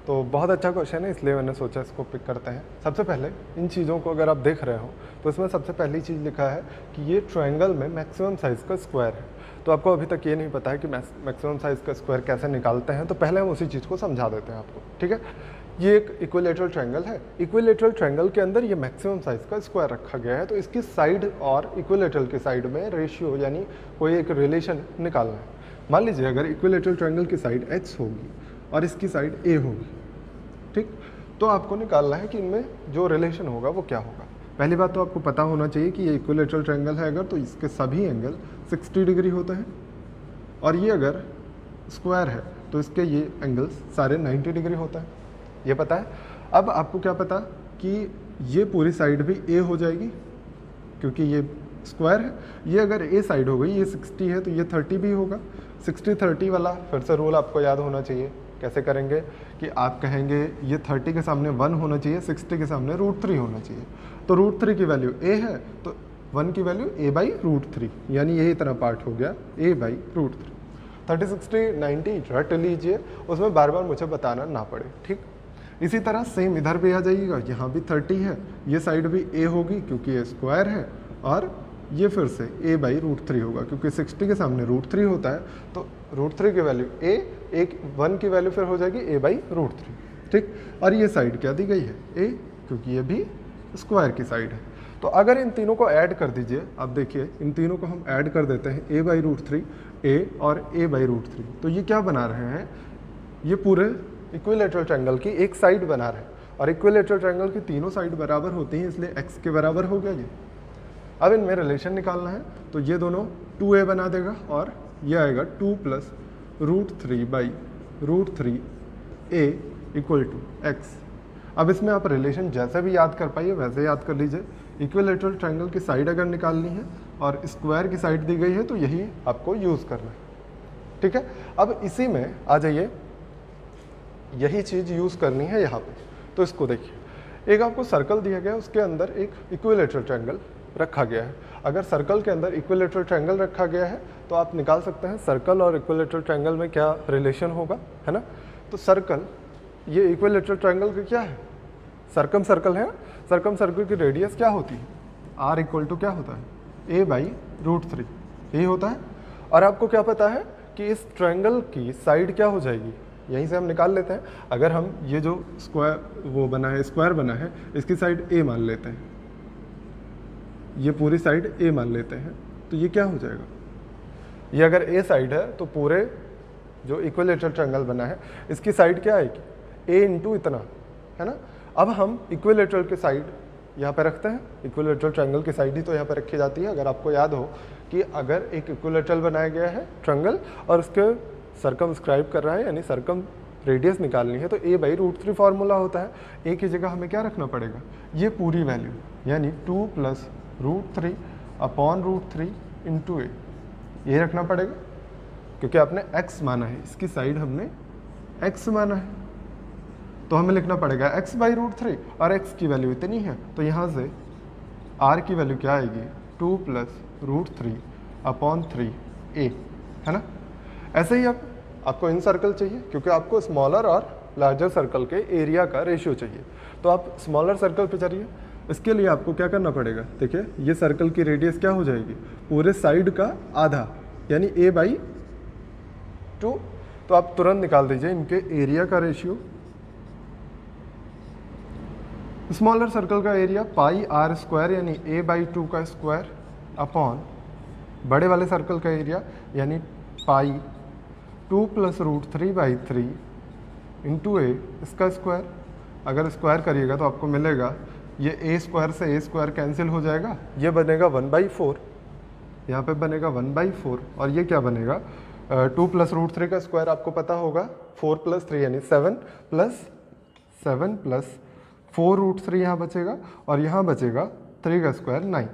तो बहुत अच्छा क्वेश्चन है, इसलिए मैंने सोचा इसको पिक करते हैं। सबसे पहले इन चीज़ों को अगर आप देख रहे हो तो इसमें सबसे पहली चीज़ लिखा है कि ये ट्रायंगल में मैक्सिमम साइज़ का स्क्वायर है। तो आपको अभी तक ये नहीं पता है कि मैक्सिमम साइज़ का स्क्वायर कैसे निकालते हैं, तो पहले हम उसी चीज़ को समझा देते हैं आपको, ठीक है। ये एक इक्विलेटरल ट्रायंगल है। इक्विलेटरल ट्रायंगल के अंदर ये मैक्सिमम साइज़ का स्क्वायर रखा गया है, तो इसकी साइड और इक्विलेटरल की साइड में रेशियो यानी कोई एक रिलेशन निकालना है। मान लीजिए अगर इक्विलेटरल ट्रायंगल की साइड x होगी और इसकी साइड a होगी, ठीक, तो आपको निकालना है कि इनमें जो रिलेशन होगा वो क्या होगा। पहली बात तो आपको पता होना चाहिए कि ये इक्विलेटरल ट्रायंगल है अगर, तो इसके सभी एंगल 60 डिग्री होते हैं, और ये अगर स्क्वायर है तो इसके ये एंगल्स सारे 90 डिग्री होता है, ये पता है। अब आपको क्या पता कि ये पूरी साइड भी a हो जाएगी क्योंकि ये स्क्वायर है। ये अगर a साइड हो गई, ये 60 है तो ये 30 भी होगा। 60-30 वाला फिर से रूल आपको याद होना चाहिए। कैसे करेंगे कि आप कहेंगे ये 30 के सामने 1 होना चाहिए, 60 के सामने √3 होना चाहिए। तो √3 की वैल्यू a है तो 1 की वैल्यू a/√3, यानी यही तरह पार्ट हो गया a/√3। 30, 60, 90 रट लीजिए, उसमें बार बार मुझे बताना ना पड़े, ठीक। इसी तरह सेम इधर भी आ जाइएगा, यहाँ भी 30 है, ये साइड भी a होगी क्योंकि ये स्क्वायर है, और ये फिर से a/√3 होगा क्योंकि 60 के सामने √3 होता है, तो √3 की वैल्यू a, 1 की वैल्यू फिर हो जाएगी a/√3, ठीक। और ये साइड क्या दी गई है a, क्योंकि ये भी स्क्वायर की साइड है। तो अगर इन तीनों को ऐड कर दीजिए, आप देखिए इन तीनों को हम ऐड कर देते हैं a/√3, a और a/√3, तो ये क्या बना रहे हैं, ये पूरे इक्विलेटरल ट्रायंगल की एक साइड बना रहे हैं। और इक्विलेटरल ट्रायंगल की तीनों साइड बराबर होती हैं, इसलिए x के बराबर हो गया ये। अब इनमें रिलेशन निकालना है, तो ये दोनों 2a बना देगा और ये आएगा 2 + √3/√3a = x। अब इसमें आप रिलेशन जैसे भी याद कर पाइए वैसे याद कर लीजिए। इक्विलेटरल ट्रायंगल की साइड अगर निकालनी है और स्क्वायर की साइड दी गई है तो यही आपको यूज़ करना है, ठीक है। अब इसी में आ जाइए, यही चीज़ यूज़ करनी है यहाँ पे। तो इसको देखिए, एक आपको सर्कल दिया गया है, उसके अंदर एक इक्विलेटरल ट्रायंगल रखा गया है। अगर सर्कल के अंदर इक्विलेटरल ट्रायंगल रखा गया है तो आप निकाल सकते हैं सर्कल और इक्विलेटरल ट्रायंगल में क्या रिलेशन होगा, है ना। तो सर्कल, ये इक्विलेटरल ट्रायंगल का क्या है, सर्कम सर्कल है। सर्कम सर्कल की रेडियस क्या होती है, r = क्या होता है, a/√3 यही होता है। और आपको क्या पता है कि इस ट्रायंगल की साइड क्या हो जाएगी, यहीं से हम निकाल लेते हैं। अगर हम ये जो स्क्वायर वो बना है, स्क्वायर बना है, इसकी साइड ए मान लेते हैं, ये पूरी साइड ए मान लेते हैं, तो ये क्या हो जाएगा, ये अगर ए साइड है तो पूरे जो इक्विलेटरल ट्रायंगल बना है इसकी साइड क्या आएगी, ए इंटू इतना, है ना। अब हम इक्विलेटरल के साइड यहाँ पे रखते हैं, इक्विलेटरल ट्रायंगल की साइड ही तो यहाँ पे रखी जाती है। अगर आपको याद हो कि अगर एक इक्विलेटरल बनाया गया है ट्रायंगल और उसके सर्कमस्क्राइब कर रहा है, यानी सर्कम रेडियस निकालनी है, तो a/√3 फार्मूला होता है। ए की जगह हमें क्या रखना पड़ेगा, ये पूरी वैल्यू, यानी 2 + √3/√3 × a, ये रखना पड़ेगा, क्योंकि आपने x माना है, इसकी साइड हमने x माना है, तो हमें लिखना पड़ेगा x/√3, और x की वैल्यू इतनी है, तो यहाँ से r की वैल्यू क्या आएगी, 2 + √3/3a, है ना। ऐसे ही आपको इन सर्कल चाहिए, क्योंकि आपको स्मॉलर और लार्जर सर्कल के एरिया का रेशियो चाहिए, तो आप स्मॉलर सर्कल पे चलिए। इसके लिए आपको क्या करना पड़ेगा, देखिए ये सर्कल की रेडियस क्या हो जाएगी, पूरे साइड का आधा, यानी a/2, तो आप तुरंत निकाल दीजिए इनके एरिया का रेशियो। स्मॉलर सर्कल का एरिया πr², यानी a/2 का स्क्वायर अपॉन बड़े वाले सर्कल का एरिया, यानी π2 + √3/3 × a, इसका स्क्वायर। अगर स्क्वायर करिएगा तो आपको मिलेगा, ये a² से a² कैंसिल हो जाएगा, ये बनेगा 1/4, यहाँ पे बनेगा 1/4, और ये क्या बनेगा, 2 + √3 का स्क्वायर आपको पता होगा, 4 + 3 यानी 7 + 4√3 यहाँ बचेगा, और यहाँ बचेगा 3 का स्क्वायर 9,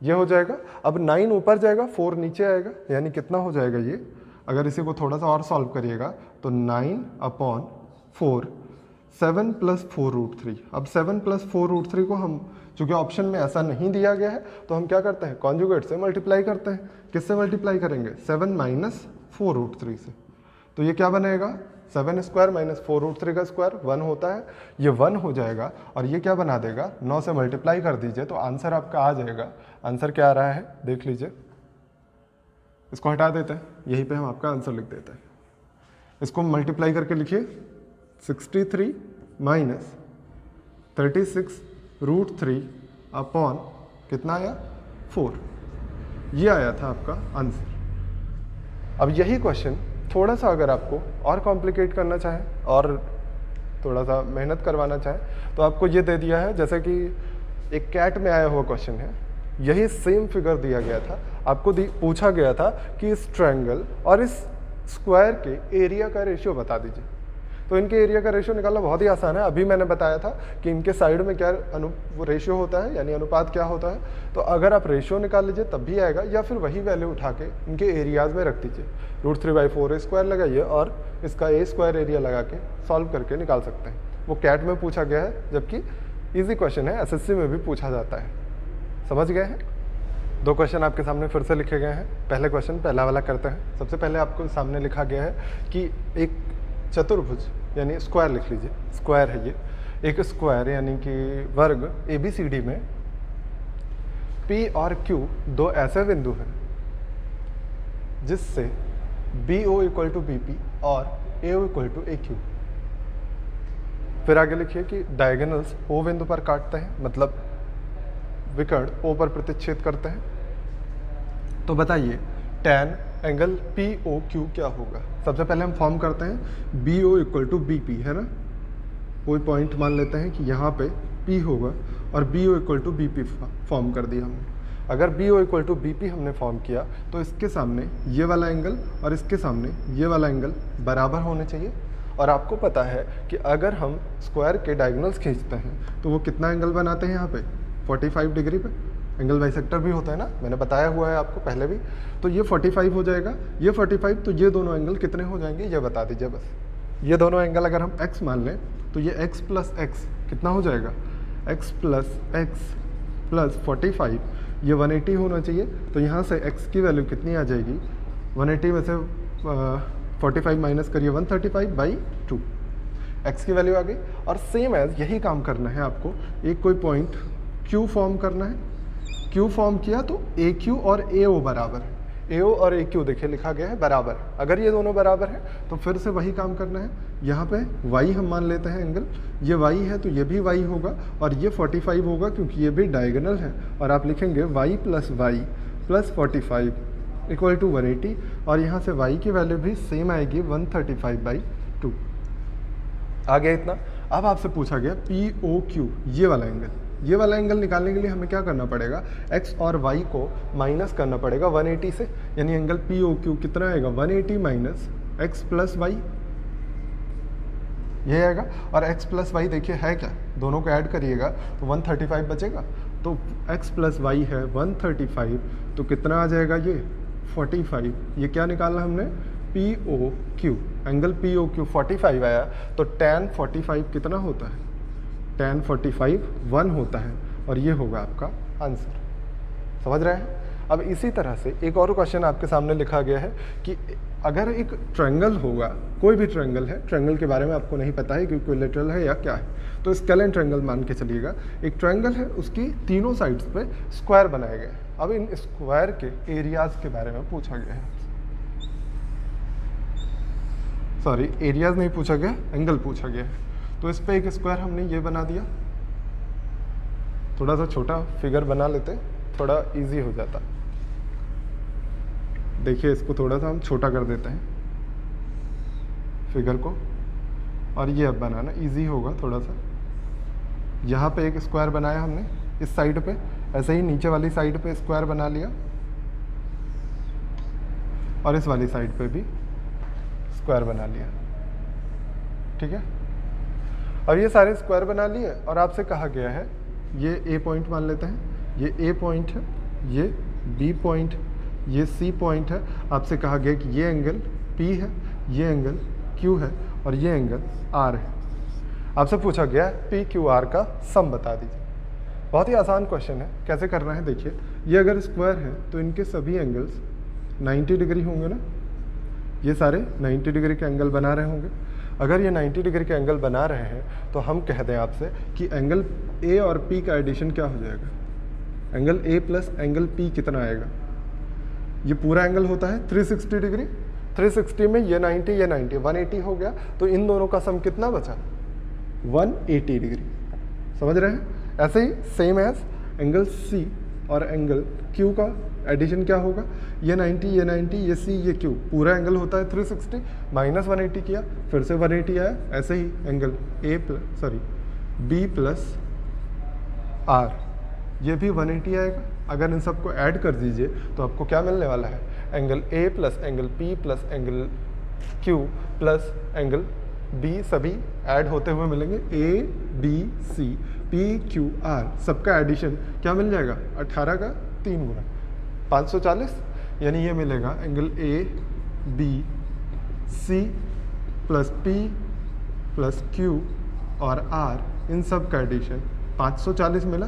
ये हो जाएगा। अब 9 ऊपर जाएगा, 4 नीचे आएगा, यानी कितना हो जाएगा ये, अगर इसी को थोड़ा सा और सॉल्व करिएगा तो 9/4, 7 + 4√3। अब 7 + 4√3 को हम, चूँकि ऑप्शन में ऐसा नहीं दिया गया है, तो हम क्या करते हैं, कॉन्जुगेट से मल्टीप्लाई करते हैं। किससे मल्टीप्लाई करेंगे, 7 - 4√3 से, तो ये क्या बनेगा, 7² - 4√3 का स्क्वायर 1 होता है, ये 1 हो जाएगा, और ये क्या बना देगा, 9 से मल्टीप्लाई कर दीजिए तो आंसर आपका आ जाएगा। आंसर क्या आ रहा है देख लीजिए, इसको हटा देते हैं, यहीं पे हम आपका आंसर लिख देते हैं। इसको मल्टीप्लाई करके लिखिए, 63 - 36√3 अपॉन कितना आया, 4, ये आया था आपका आंसर। अब यही क्वेश्चन थोड़ा सा अगर आपको और कॉम्प्लिकेट करना चाहे और थोड़ा सा मेहनत करवाना चाहे, तो आपको ये दे दिया है, जैसे कि एक कैट में आया हुआ क्वेश्चन है, यही सेम फिगर दिया गया था, आपको पूछा गया था कि इस ट्रायंगल और इस स्क्वायर के एरिया का रेशियो बता दीजिए। तो इनके एरिया का रेशियो निकालना बहुत ही आसान है। अभी मैंने बताया था कि इनके साइड में क्या रेशियो होता है, यानी अनुपात क्या होता है, तो अगर आप रेशियो निकाल लीजिए तब भी आएगा, या फिर वही वैल्यू उठा के इनके एरियाज में रख दीजिए, √3/4 स्क्वायर लगाइए और इसका a² एरिया लगा के सॉल्व करके निकाल सकते हैं। वो कैट में पूछा गया है, जबकि ईजी क्वेश्चन है, SSC में भी पूछा जाता है। समझ गए हैं। 2 क्वेश्चन आपके सामने फिर से लिखे गए हैं। पहले क्वेश्चन पहला वाला करते हैं। सबसे पहले आपको सामने लिखा गया है कि एक चतुर्भुज, यानी स्क्वायर लिख लीजिए, स्क्वायर है ये, एक स्क्वायर यानी कि वर्ग ABCD में P और Q 2 ऐसे बिंदु हैं जिससे BO = BP और AO = AQ। फिर आगे लिखिए कि डायगोनल्स O बिंदु पर काटते हैं, मतलब विकर्ण O पर प्रतिच्छेद करते हैं। तो बताइए tan एंगल POQ क्या होगा। सबसे पहले हम फॉर्म करते हैं BO = BP, है ना। कोई पॉइंट मान लेते हैं कि यहाँ पे P होगा और BO = BP फॉर्म कर दिया हमने। अगर BO = BP हमने फॉर्म किया तो इसके सामने ये वाला एंगल और इसके सामने ये वाला एंगल बराबर होने चाहिए। और आपको पता है कि अगर हम स्क्वायर के डायगोनल्स खींचते हैं तो वो कितना एंगल बनाते हैं, यहाँ पे 45 डिग्री पे। एंगल बाइसेक्टर भी होता है ना, मैंने बताया हुआ है आपको पहले भी। तो ये 45 हो जाएगा, ये 45, तो ये दोनों एंगल कितने हो जाएंगे ये बता दीजिए बस। ये दोनों एंगल अगर हम x मान लें तो ये x + x कितना हो जाएगा, x + x + 45, ये 180 होना चाहिए। तो यहाँ से x की वैल्यू कितनी आ जाएगी, 180 में से 45 माइनस करिए, 135/2 x की वैल्यू आ गई। और सेम एज यही काम करना है आपको, एक कोई पॉइंट Q फॉर्म करना है। Q फॉर्म किया तो AQ और AO बराबर है। AO और AQ देखिए लिखा गया है बराबर। अगर ये दोनों बराबर है तो फिर से वही काम करना है। यहाँ पे y हम मान लेते हैं एंगल, ये y है तो ये भी y होगा और ये 45 होगा क्योंकि ये भी डायगोनल है। और आप लिखेंगे y प्लस 45 इक्वल टू 180 और यहाँ से y की वैल्यू भी सेम आएगी 135/2। आ गया इतना। अब आपसे पूछा गया POQ ये वाला एंगल निकालने के लिए हमें क्या करना पड़ेगा, x और y को माइनस करना पड़ेगा 180 से, यानी एंगल POQ कितना आएगा 180 माइनस x प्लस y, ये आएगा। और x प्लस y देखिए है क्या, दोनों को ऐड करिएगा तो 135 बचेगा। तो x प्लस y है 135, तो कितना आ जाएगा ये 45। ये क्या निकालना हमने POQ, एंगल POQ 45 आया तो tan 45 कितना होता है, tan 45 1 होता है और ये होगा आपका आंसर। समझ रहे हैं। अब इसी तरह से एक और क्वेश्चन आपके सामने लिखा गया है कि अगर एक ट्रायंगल होगा, कोई भी ट्रायंगल है, ट्रायंगल के बारे में आपको नहीं पता है कि इक्विलैटरल है या क्या है, तो स्केलेन ट्रायंगल मान के चलिएगा। एक ट्रायंगल है, उसकी तीनों साइड्स पे स्क्वायर बनाए गए। अब इन स्क्वायर के एरियाज के बारे में पूछा गया है, सॉरी एरियाज नहीं पूछा गया, एंगल पूछा गया है। तो इस पे एक स्क्वायर हमने ये बना दिया, थोड़ा सा छोटा फिगर बना लेते, थोड़ा इजी हो जाता। देखिए इसको थोड़ा सा हम छोटा कर देते हैं फिगर को, और ये अब बनाना इजी होगा थोड़ा सा। यहाँ पे एक स्क्वायर बनाया हमने इस साइड पे, ऐसे ही नीचे वाली साइड पे स्क्वायर बना लिया और इस वाली साइड पे भी स्क्वायर बना लिया। ठीक है। अब ये सारे स्क्वायर बना लिए और आपसे कहा गया है, ये A पॉइंट मान लेते हैं, ये A पॉइंट है, ये B पॉइंट, ये C पॉइंट है। आपसे कहा गया कि ये एंगल P है, ये एंगल Q है और ये एंगल R है। आपसे पूछा गया PQR का सम बता दीजिए। बहुत ही आसान क्वेश्चन है, कैसे करना है देखिए। ये अगर स्क्वायर है तो इनके सभी एंगल्स 90 डिग्री होंगे ना, ये सारे 90 डिग्री के एंगल बना रहे होंगे। अगर ये 90 डिग्री के एंगल बना रहे हैं तो हम कह दें आपसे कि एंगल A और P का एडिशन क्या हो जाएगा, angle A plus angle P कितना आएगा। ये पूरा एंगल होता है 360 डिग्री, 360 में ये 90 ये 90 180 हो गया, तो इन दोनों का सम कितना बचा 180 डिग्री। समझ रहे हैं। ऐसे ही सेम एज एंगल C और एंगल Q का एडिशन क्या होगा, ये 90 ये 90 ये C ये Q, पूरा एंगल होता है 360, माइनस 180 किया फिर से 180 आया। ऐसे ही एंगल B प्लस R, ये भी 180 आएगा। अगर इन सबको ऐड कर दीजिए तो आपको क्या मिलने वाला है, angle A plus angle P plus angle Q plus angle B, सभी ऐड होते हुए मिलेंगे A B C P Q R, सबका एडिशन क्या मिल जाएगा 18 का 3 गुना 540, यानी ये मिलेगा angle A B C plus P plus Q और R, इन सब का एडिशन 540 मिला।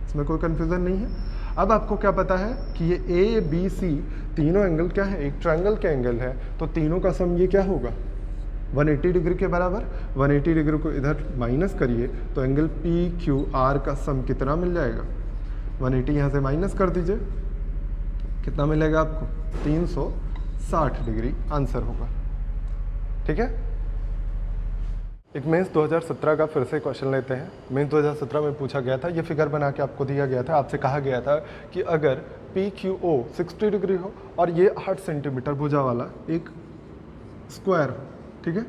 इसमें कोई कन्फ्यूज़न नहीं है। अब आपको क्या पता है कि ये A B C तीनों एंगल क्या है, एक ट्रायंगल के एंगल है, तो तीनों का सम ये क्या होगा 180 डिग्री के बराबर। 180 डिग्री को इधर माइनस करिए तो एंगल PQR का सम कितना मिल जाएगा, 180 यहाँ से माइनस कर दीजिए, कितना मिलेगा आपको 360 डिग्री आंसर होगा। ठीक है। एक मेंस 2017 का फिर से क्वेश्चन लेते हैं। मेंस 2017 में पूछा गया था, ये फिगर बना के आपको दिया गया था। आपसे कहा गया था कि अगर PQO 60 डिग्री हो और ये 8 सेंटीमीटर भुजा वाला एक स्क्वायर हो, ठीक है,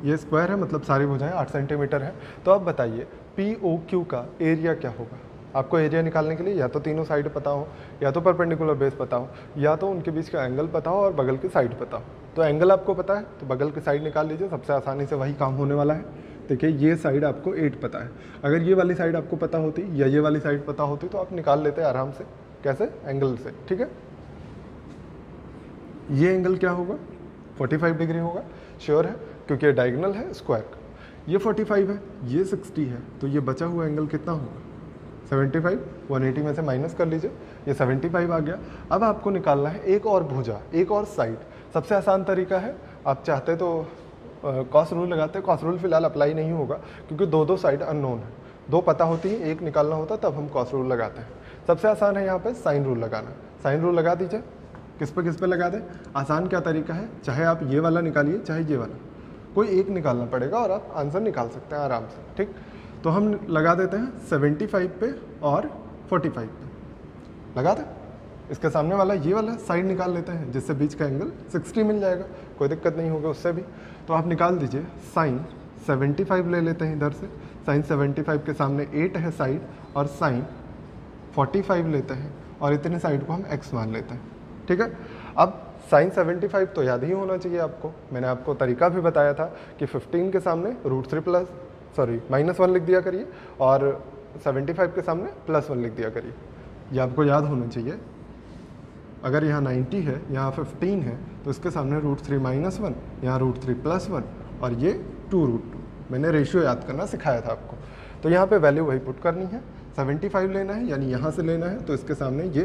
ये स्क्वायर है मतलब सारी भुजाएं 8 सेंटीमीटर है, तो आप बताइए POQ का एरिया क्या होगा। आपको एरिया निकालने के लिए या तो तीनों साइड पता हो, या तो परपेंडिकुलर बेस पता हो, या तो उनके बीच का एंगल पता हो और बगल की साइड पता हो। तो एंगल आपको पता है तो बगल की साइड निकाल लीजिए, सबसे आसानी से वही काम होने वाला है। देखिए ये साइड आपको 8 पता है, अगर ये वाली साइड आपको पता होती या ये वाली साइड पता होती तो आप निकाल लेते आराम से। कैसे, एंगल से। ठीक है। ये एंगल क्या होगा 45 डिग्री होगा, श्योर है क्योंकि ये डायगोनल है स्क्वायर का। ये 45 है, ये 60 है, तो ये बचा हुआ एंगल कितना होगा 75। 180 में से माइनस कर लीजिए, ये 75 आ गया। अब आपको निकालना है एक और भुजा, एक और साइड। सबसे आसान तरीका है, आप चाहते तो कॉस रूल लगाते हैं। कॉस रूल फिलहाल अप्लाई नहीं होगा क्योंकि दो साइड अननोन है, दो पता होती है, एक निकालना होता तब हम कॉस रूल लगाते हैं। सबसे आसान है यहाँ पे साइन रूल लगाना। साइन रूल लगा दीजिए, किस पे लगा दें? आसान क्या तरीका है, चाहे आप ये वाला निकालिए चाहे ये वाला, कोई एक निकालना पड़ेगा और आप आंसर निकाल सकते हैं आराम से। ठीक, तो हम लगा देते हैं 75 पे और 45 पे लगा दें। इसके सामने वाला ये वाला साइड निकाल लेते हैं जिससे बीच का एंगल 60 मिल जाएगा, कोई दिक्कत नहीं होगा उससे भी। तो आप निकाल दीजिए, साइन 75 ले लेते हैं इधर से, साइन 75 के सामने 8 है साइड और साइन 45 लेते हैं और इतने साइड को हम x मान लेते हैं। ठीक है, अब साइन 75 तो याद ही होना चाहिए आपको, मैंने आपको तरीका भी बताया था कि 15 के सामने √3 -1 लिख दिया करिए और 75 के सामने +1 लिख दिया करिए, ये आपको याद होना चाहिए। अगर यहाँ 90 है, यहाँ 15 है, तो इसके सामने √3 -1, यहाँ √3 +1 और ये 2√2। मैंने रेशियो याद करना सिखाया था आपको। तो यहाँ पे वैल्यू वही पुट करनी है, 75 लेना है यानी यहाँ से लेना है, तो इसके सामने ये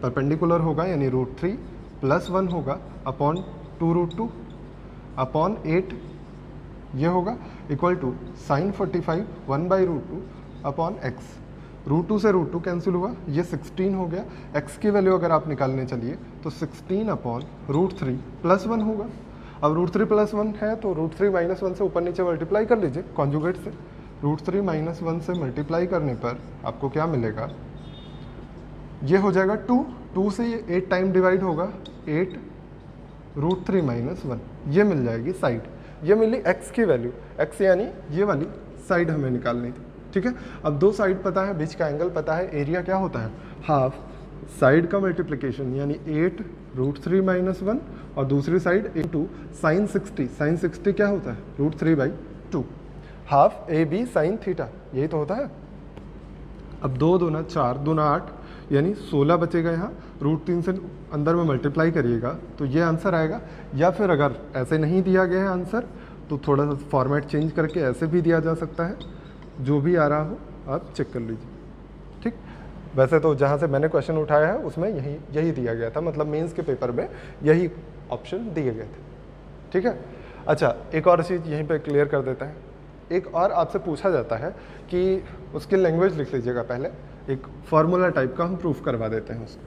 परपेंडिकुलर होगा यानी √3 +1 होगा अपॉन 2√2 अपॉन 8 ये होगा equal to sine 45 1/√2 upon x। √2 से √2 कैंसिल हुआ, ये 16 हो गया। x की वैल्यू अगर आप निकालने चलिए तो 16 अपॉन √3 +1 होगा। अब √3 +1 है तो √3 -1 से ऊपर नीचे मल्टीप्लाई कर लीजिए कॉन्जुगेट से। √3 -1 से मल्टीप्लाई करने पर आपको क्या मिलेगा, ये हो जाएगा 2 से ये 8 टाइम डिवाइड होगा, 8 √3 -1 ये मिल जाएगी साइड। ये मिली x की वैल्यू, x यानी ये वाली साइड हमें निकालनी थी। ठीक है, अब दो साइड पता है, बीच का एंगल पता है, एरिया क्या होता है, हाफ साइड का मल्टीप्लिकेशन यानी 8 √3 -1 और दूसरी साइड इंटू साइन 60। साइन 60 क्या होता है, √3/2 हाफ AB साइन थीटा, यही तो होता है। अब 2 दूना 4 दूना 8 यानी 16 बचेगा यहाँ, √3 से अंदर में मल्टीप्लाई करिएगा तो ये आंसर आएगा। या फिर अगर ऐसे नहीं दिया गया है आंसर तो थोड़ा सा फॉर्मेट चेंज करके ऐसे भी दिया जा सकता है, जो भी आ रहा हो आप चेक कर लीजिए। ठीक, वैसे तो जहाँ से मैंने क्वेश्चन उठाया है उसमें यही दिया गया था, मतलब मेंस के पेपर में यही ऑप्शन दिए गए थे। ठीक है, अच्छा एक और चीज़ यहीं पे क्लियर कर देता है, एक और आपसे पूछा जाता है कि उसकी लैंग्वेज लिख लीजिएगा, पहले एक फार्मूला टाइप का हम प्रूफ करवा देते हैं उसको।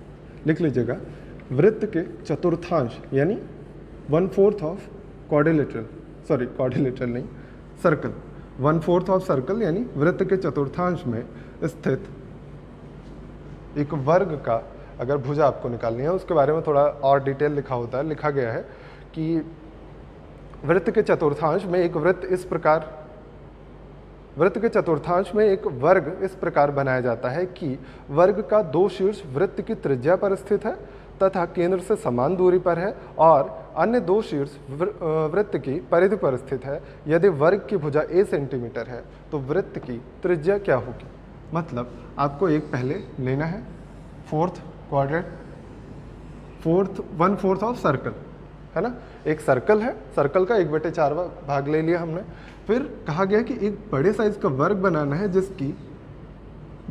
लिख लीजिएगा, वृत्त के चतुर्थांश यानी 1/4 ऑफ क्वाड्रिलेटरल नहीं, सर्कल, 1/4 ऑफ सर्कल यानी वृत्त के चतुर्थांश में स्थित एक वर्ग का अगर भुजा आपको निकालनी है, उसके बारे में थोड़ा और डिटेल लिखा होता है, लिखा गया है कि वृत्त के चतुर्थांश में एक वर्ग इस प्रकार बनाया जाता है कि वर्ग का 2 शीर्ष वृत्त की त्रिज्या पर स्थित है तथा केंद्र से समान दूरी पर है और अन्य 2 शीर्ष वृत्त की परिधि पर स्थित है। यदि वर्ग की भुजा a सेंटीमीटर है तो वृत्त की त्रिज्या क्या होगी। मतलब आपको एक पहले लेना है 1/4 ऑफ सर्कल, है ना, एक सर्कल है, सर्कल का 1/4 भाग ले लिया हमने। फिर कहा गया कि एक बड़े साइज का वर्ग बनाना है जिसकी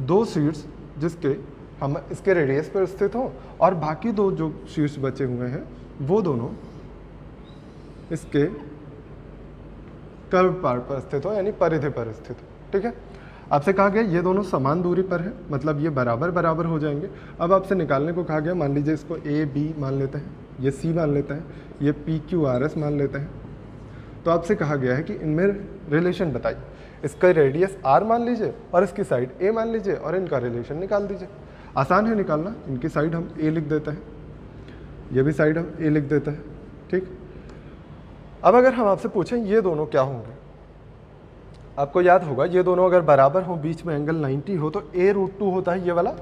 2 शीर्ष जिसके हम इसके रेडियस पर स्थित हो और बाकी 2 जो शीर्ष बचे हुए हैं वो दोनों इसके कर्व पार्ट पर स्थित हो यानी परिधि पर स्थित हो। ठीक है, आपसे कहा गया ये दोनों समान दूरी पर है, मतलब ये बराबर हो जाएंगे। अब आपसे निकालने को कहा गया, मान लीजिए इसको AB मान लेते हैं, ये C मान लेते हैं, ये PQRS मान लेते हैं। तो आपसे कहा गया है कि इनमें रिलेशन बताइए, इसका रेडियस R मान लीजिए और इसकी साइड A मान लीजिए और इनका रिलेशन निकाल दीजिए। आसान है निकालना, इनकी साइड हम A लिख देते हैं, ये भी साइड हम A लिख देते हैं। ठीक, अब अगर हम आपसे पूछें ये दोनों क्या होंगे, आपको याद होगा ये दोनों अगर बराबर हो, बीच में एंगल 90 हो तो a√2 होता है ये वाला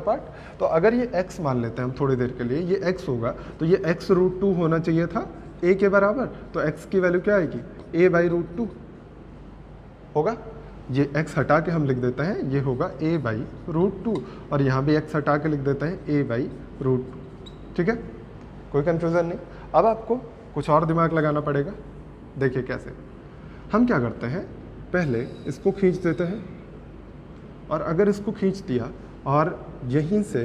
पार्ट। तो अगर ये x मान लेते हैं हम थोड़ी देर के लिए, ये x होगा तो ये x√2 होना चाहिए था a के बराबर, तो x की वैल्यू क्या आएगी, a/√2 होगा। ये x हटा के हम लिख देते हैं, ये होगा a/√2 और यहाँ भी x हटा के लिख देते हैं a/√2। ठीक है, कोई कन्फ्यूज़न नहीं। अब आपको कुछ और दिमाग लगाना पड़ेगा, देखिए कैसे। हम क्या करते हैं, पहले इसको खींच देते हैं और अगर इसको खींच दिया और यहीं से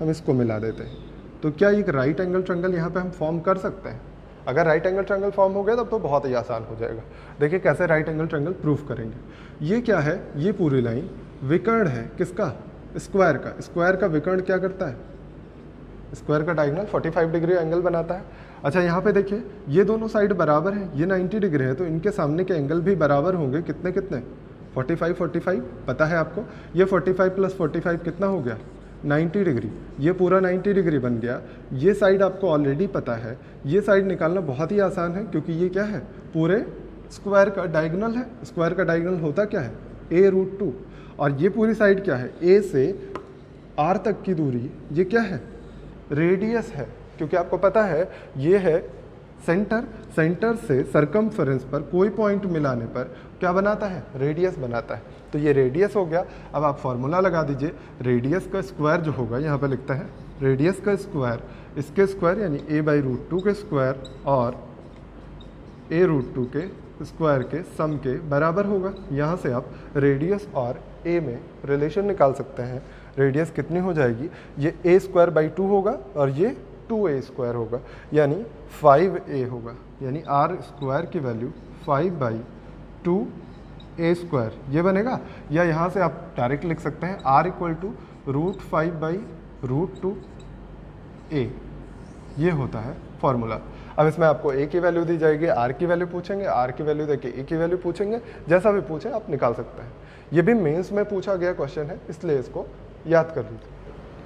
हम इसको मिला देते हैं तो क्या एक राइट एंगल ट्रायंगल यहाँ पे हम फॉर्म कर सकते हैं। अगर राइट एंगल ट्रायंगल फॉर्म हो गया तब तो बहुत ही आसान हो जाएगा। देखिए कैसे राइट एंगल ट्रायंगल प्रूफ करेंगे। ये क्या है, ये पूरी लाइन विकर्ण है किसका, स्क्वायर का। स्क्वायर का विकर्ण क्या करता है, स्क्वायर का डायगोनल 45 डिग्री एंगल बनाता है। अच्छा यहाँ पे देखिए ये दोनों साइड बराबर है, ये 90 डिग्री है, तो इनके सामने के एंगल भी बराबर होंगे। कितने कितने? 45 पता है आपको। ये 45 प्लस 45 कितना हो गया? 90 डिग्री। ये पूरा 90 डिग्री बन गया। ये साइड आपको ऑलरेडी पता है, ये साइड निकालना बहुत ही आसान है क्योंकि ये क्या है? पूरे स्क्वायर का डायगोनल है। स्क्वायर का डायगोनल होता क्या है? a√2। और ये पूरी साइड क्या है? a से r तक की दूरी, ये क्या है? रेडियस है। क्योंकि आपको पता है ये है सेंटर, सेंटर से सरकमफेरेंस पर कोई पॉइंट मिलाने पर क्या बनाता है? रेडियस बनाता है। तो ये रेडियस हो गया। अब आप फॉर्मूला लगा दीजिए, रेडियस का स्क्वायर जो होगा यहाँ पे लिखता है रेडियस का स्क्वायर, इसके स्क्वायर यानी a/√2 के स्क्वायर और a√2 के स्क्वायर के सम के बराबर होगा। यहाँ से आप रेडियस और a में रिलेशन निकाल सकते हैं। रेडियस कितनी हो जाएगी? ये a²/2 होगा और ये 2a² होगा, यानी 5a होगा। यानी r² की वैल्यू 5/2a², ये बनेगा। या यहाँ से आप डायरेक्ट लिख सकते हैं r = √5/√2a। ये होता है फॉर्मूला। अब इसमें आपको a की वैल्यू दी जाएगी, r की वैल्यू पूछेंगे, r की वैल्यू देके a की वैल्यू पूछेंगे, जैसा भी पूछें आप निकाल सकते हैं। ये भी मेंस में पूछा गया क्वेश्चन है, इसलिए इसको याद कर लीजिए।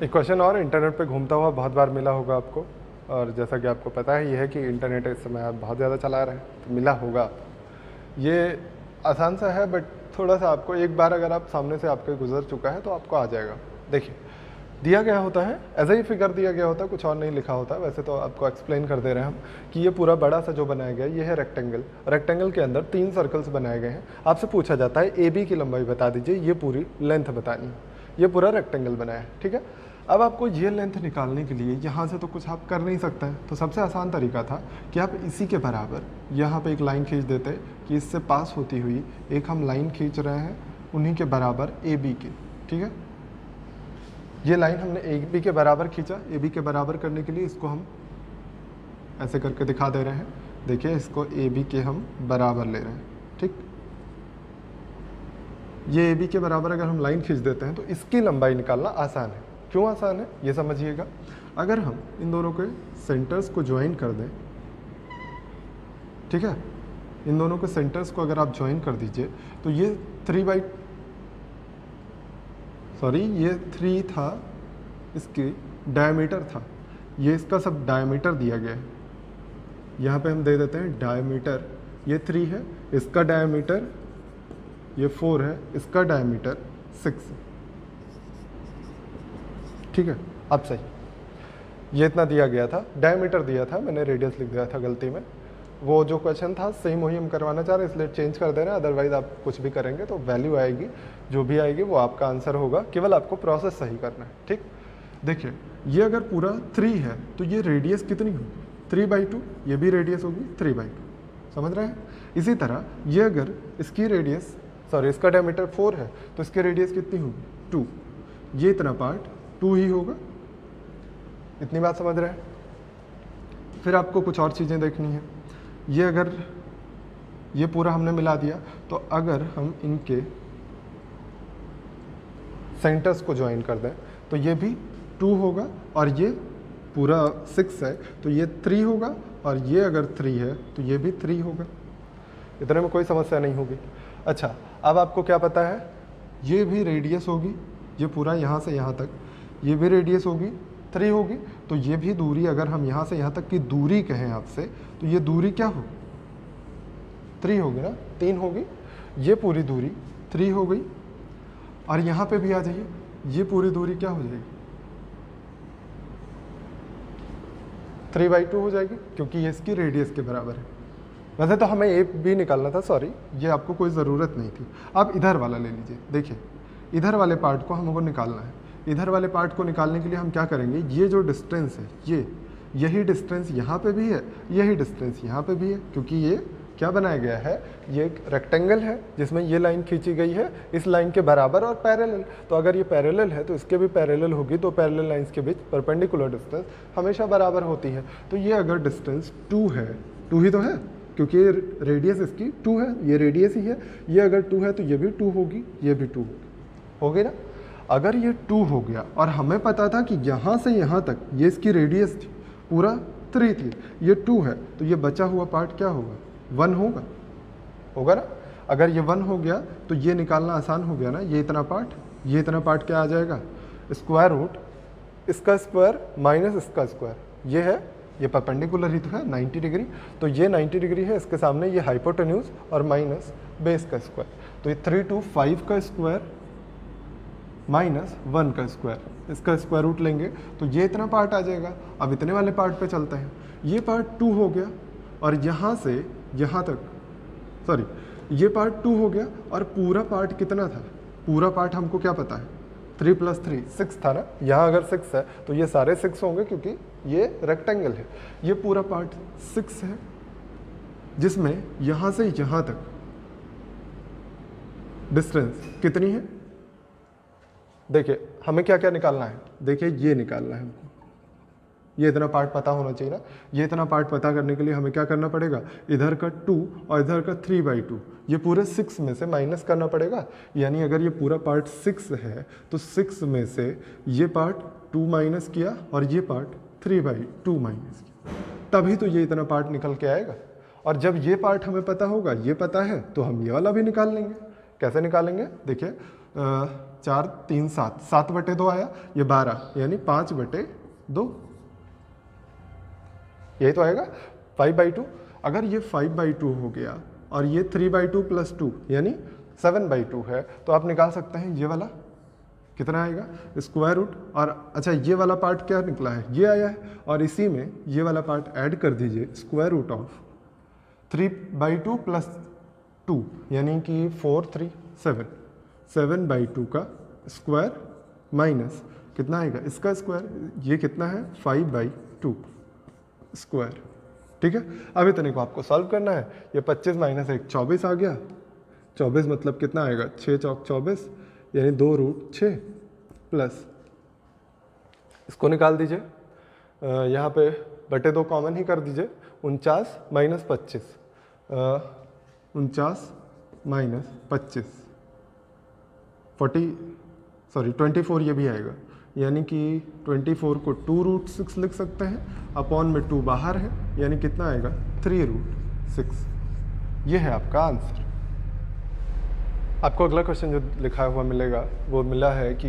एक क्वेश्चन और इंटरनेट पे घूमता हुआ बहुत बार मिला होगा आपको, और जैसा कि आपको पता है ये है कि इंटरनेट इस समय आप बहुत ज़्यादा चला रहे हैं, तो मिला होगा। ये आसान सा है, बट थोड़ा सा आपको एक बार अगर आप सामने से आपके गुजर चुका है तो आपको आ जाएगा। देखिए दिया गया होता है, ऐसा ही फिगर दिया गया होता है, कुछ और नहीं लिखा होता। वैसे तो आपको एक्सप्लेन कर दे रहे हैं हम कि ये पूरा बड़ा सा जो बनाया गया ये है रेक्टेंगल। रेक्टेंगल के अंदर 3 सर्कल्स बनाए गए हैं। आपसे पूछा जाता है AB की लंबाई बता दीजिए, ये पूरी लेंथ बतानी है। ये पूरा रेक्टेंगल बनाया है, ठीक है। अब आपको ये लेंथ निकालने के लिए यहाँ से तो कुछ आप कर नहीं सकते हैं, तो सबसे आसान तरीका था कि आप इसी के बराबर यहाँ पे एक लाइन खींच देते कि इससे पास होती हुई एक हम लाइन खींच रहे हैं उन्हीं के बराबर AB की, ठीक है। ये लाइन हमने AB के बराबर खींचा। AB के बराबर करने के लिए इसको हम ऐसे करके दिखा दे रहे हैं। देखिए इसको AB के हम बराबर ले रहे हैं, ठीक। ये AB के बराबर अगर हम लाइन खींच देते हैं तो इसकी लंबाई निकालना आसान है। क्यों आसान है ये समझिएगा। अगर हम इन दोनों के सेंटर्स को ज्वाइन कर दें, ठीक है, इन दोनों के सेंटर्स को अगर आप ज्वाइन कर दीजिए तो ये 3 था, इसकी डायमीटर था, ये इसका सब डायमीटर दिया गया है। यहाँ पे हम दे देते हैं डायमीटर, ये 3 है, इसका डायमीटर ये 4 है, इसका डायमीटर 6 है, ठीक है। अब सही, ये इतना दिया गया था, डायमीटर दिया था, मैंने रेडियस लिख दिया था गलती में। वो जो क्वेश्चन था सेम वही हम करवाना चाह रहे हैं, इसलिए चेंज कर दे रहे हैं। अदरवाइज आप कुछ भी करेंगे तो वैल्यू आएगी, जो भी आएगी वो आपका आंसर होगा। केवल आपको प्रोसेस सही करना है, ठीक। देखिए ये अगर पूरा 3 है तो ये रेडियस कितनी होगी? 3/2। ये भी रेडियस होगी 3/2, समझ रहे हैं। इसी तरह ये अगर इसकी रेडियस इसका डायमीटर 4 है तो इसकी रेडियस कितनी होगी? 2। ये इतना पार्ट 2 ही होगा। इतनी बात समझ रहे हैं। फिर आपको कुछ और चीज़ें देखनी है। ये अगर ये पूरा हमने मिला दिया तो अगर हम इनके सेंटर्स को ज्वाइन कर दें तो ये भी 2 होगा, और ये पूरा 6 है तो ये 3 होगा, और ये अगर 3 है तो ये भी 3 होगा। इतने में कोई समस्या नहीं होगी। अच्छा अब आपको क्या पता है, ये भी रेडियस होगी, ये पूरा यहाँ से यहाँ तक ये भी रेडियस होगी, 3 होगी। तो ये भी दूरी, अगर हम यहाँ से यहाँ तक की दूरी कहें आपसे, तो ये दूरी क्या होगी? 3 होगी ना, 3 होगी। ये पूरी दूरी 3 हो गई। और यहाँ पे भी आ जाइए, ये पूरी दूरी क्या हो जाएगी? 3/2 हो जाएगी, क्योंकि ये इसकी रेडियस के बराबर है। वैसे तो हमें ए भी निकालना था, सॉरी, ये आपको कोई ज़रूरत नहीं थी। आप इधर वाला ले लीजिए। देखिए इधर वाले पार्ट को हमको निकालना है। इधर वाले पार्ट को निकालने के लिए हम क्या करेंगे, ये जो डिस्टेंस है, यही डिस्टेंस यहाँ पे भी है, यही डिस्टेंस यहाँ पे भी है, क्योंकि ये क्या बनाया गया है, ये एक रेक्टेंगल है जिसमें ये लाइन खींची गई है इस लाइन के बराबर और पैरेलल। तो अगर ये पैरेलल है तो इसके भी पैरेलल होगी, तो पैरेलल लाइंस के बीच परपेंडिकुलर डिस्टेंस हमेशा बराबर होती है। तो ये अगर डिस्टेंस 2 है, 2 ही तो है, क्योंकि रेडियस इसकी 2 है, ये रेडियस ही है। ये अगर 2 है तो ये भी 2 होगी, ये भी 2 होगी ना। अगर ये 2 हो गया और हमें पता था कि यहाँ से यहाँ तक ये इसकी रेडियस थी, पूरा 3 थी, ये 2 है, तो ये बचा हुआ पार्ट क्या होगा, 1 होगा ना। अगर ये 1 हो गया तो ये निकालना आसान हो गया ना, ये इतना पार्ट क्या आ जाएगा, स्क्वायर रूट इसका स्क्वायर माइनस इसका स्क्वायर, ये है, ये परपेंडिकुलर ही तो है 90 डिग्री, तो ये 90 डिग्री है, इसके सामने ये हाइपोटेन्यूज और माइनस बेस का स्क्वायर, तो ये 3 to 5 का स्क्वायर माइनस 1 का स्क्वायर, इसका स्क्वायर रूट लेंगे तो ये इतना पार्ट आ जाएगा। अब इतने वाले पार्ट पे चलते हैं, ये पार्ट 2 हो गया और यहाँ से यहाँ तक, सॉरी ये पार्ट 2 हो गया और पूरा पार्ट कितना था, पूरा पार्ट हमको क्या पता है, 3 + 3 6 था ना, यहाँ अगर 6 है तो ये सारे 6 होंगे क्योंकि ये रेक्टेंगल है, ये पूरा पार्ट 6 है, जिसमें यहाँ से यहाँ तक डिस्टेंस कितनी है। देखिए हमें क्या क्या निकालना है, देखिए ये निकालना है हमको, ये इतना पार्ट पता होना चाहिए ना। ये इतना पार्ट पता करने के लिए हमें क्या करना पड़ेगा, इधर का 2 और इधर का 3/2 ये पूरे 6 में से माइनस करना पड़ेगा। यानी अगर ये पूरा पार्ट 6 है तो 6 में से ये पार्ट 2 माइनस किया और ये पार्ट 3/2 माइनस किया, तभी तो ये इतना पार्ट निकल के आएगा। और जब ये पार्ट हमें पता होगा, ये पता है, तो हम ये वाला भी निकाल लेंगे। कैसे निकालेंगे, देखिए 4 3 7 7/2 आया, ये 12 यानी 5/2, यही तो आएगा 5/2। अगर ये 5/2 हो गया और ये 3/2 + 2 यानी 7/2 है, तो आप निकाल सकते हैं ये वाला कितना आएगा, स्क्वायर रूट। और अच्छा ये वाला पार्ट क्या निकला है, ये आया है, और इसी में ये वाला पार्ट ऐड कर दीजिए, स्क्वायर रूट ऑफ 3/2 + 2 यानी कि 4 3 7, 7/2 का स्क्वायर माइनस कितना आएगा, इसका स्क्वायर, ये कितना है 5/2 स्क्वायर। ठीक है, अब इतने को आपको सॉल्व करना है। ये 25 - 1 24 आ गया, 24 मतलब कितना आएगा, 6 चौक 24 यानी 2√6 प्लस इसको निकाल दीजिए, यहाँ पे बटे 2 कॉमन ही कर दीजिए, 49 - 25 49 - 25 24 ये भी आएगा, यानी कि 24 को 2√6 लिख सकते हैं, अपॉन में 2 बाहर है, यानी कितना आएगा 3√6। ये है आपका आंसर। आपको अगला क्वेश्चन जो लिखा हुआ मिलेगा वो मिला है कि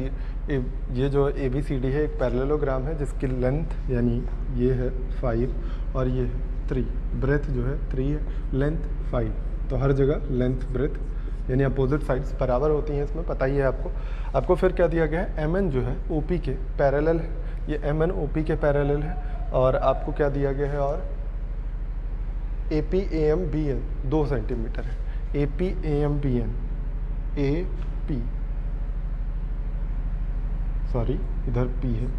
ये जो ABCD है एक पैरेललोग्राम है जिसकी लेंथ यानी ये है 5 और ये है 3, ब्रेथ जो है 3 है, लेंथ 5, तो हर जगह लेंथ ब्रेथ यानी अपोजिट साइड्स बराबर होती हैं, इसमें पता ही है आपको। आपको फिर क्या दिया गया है, MN जो है OP के पैरेलल है, ये MN OP के पैरेलल है, और आपको क्या दिया गया है, और AP AM BN 2 सेंटीमीटर है, AP AM BN AP sorry इधर P है,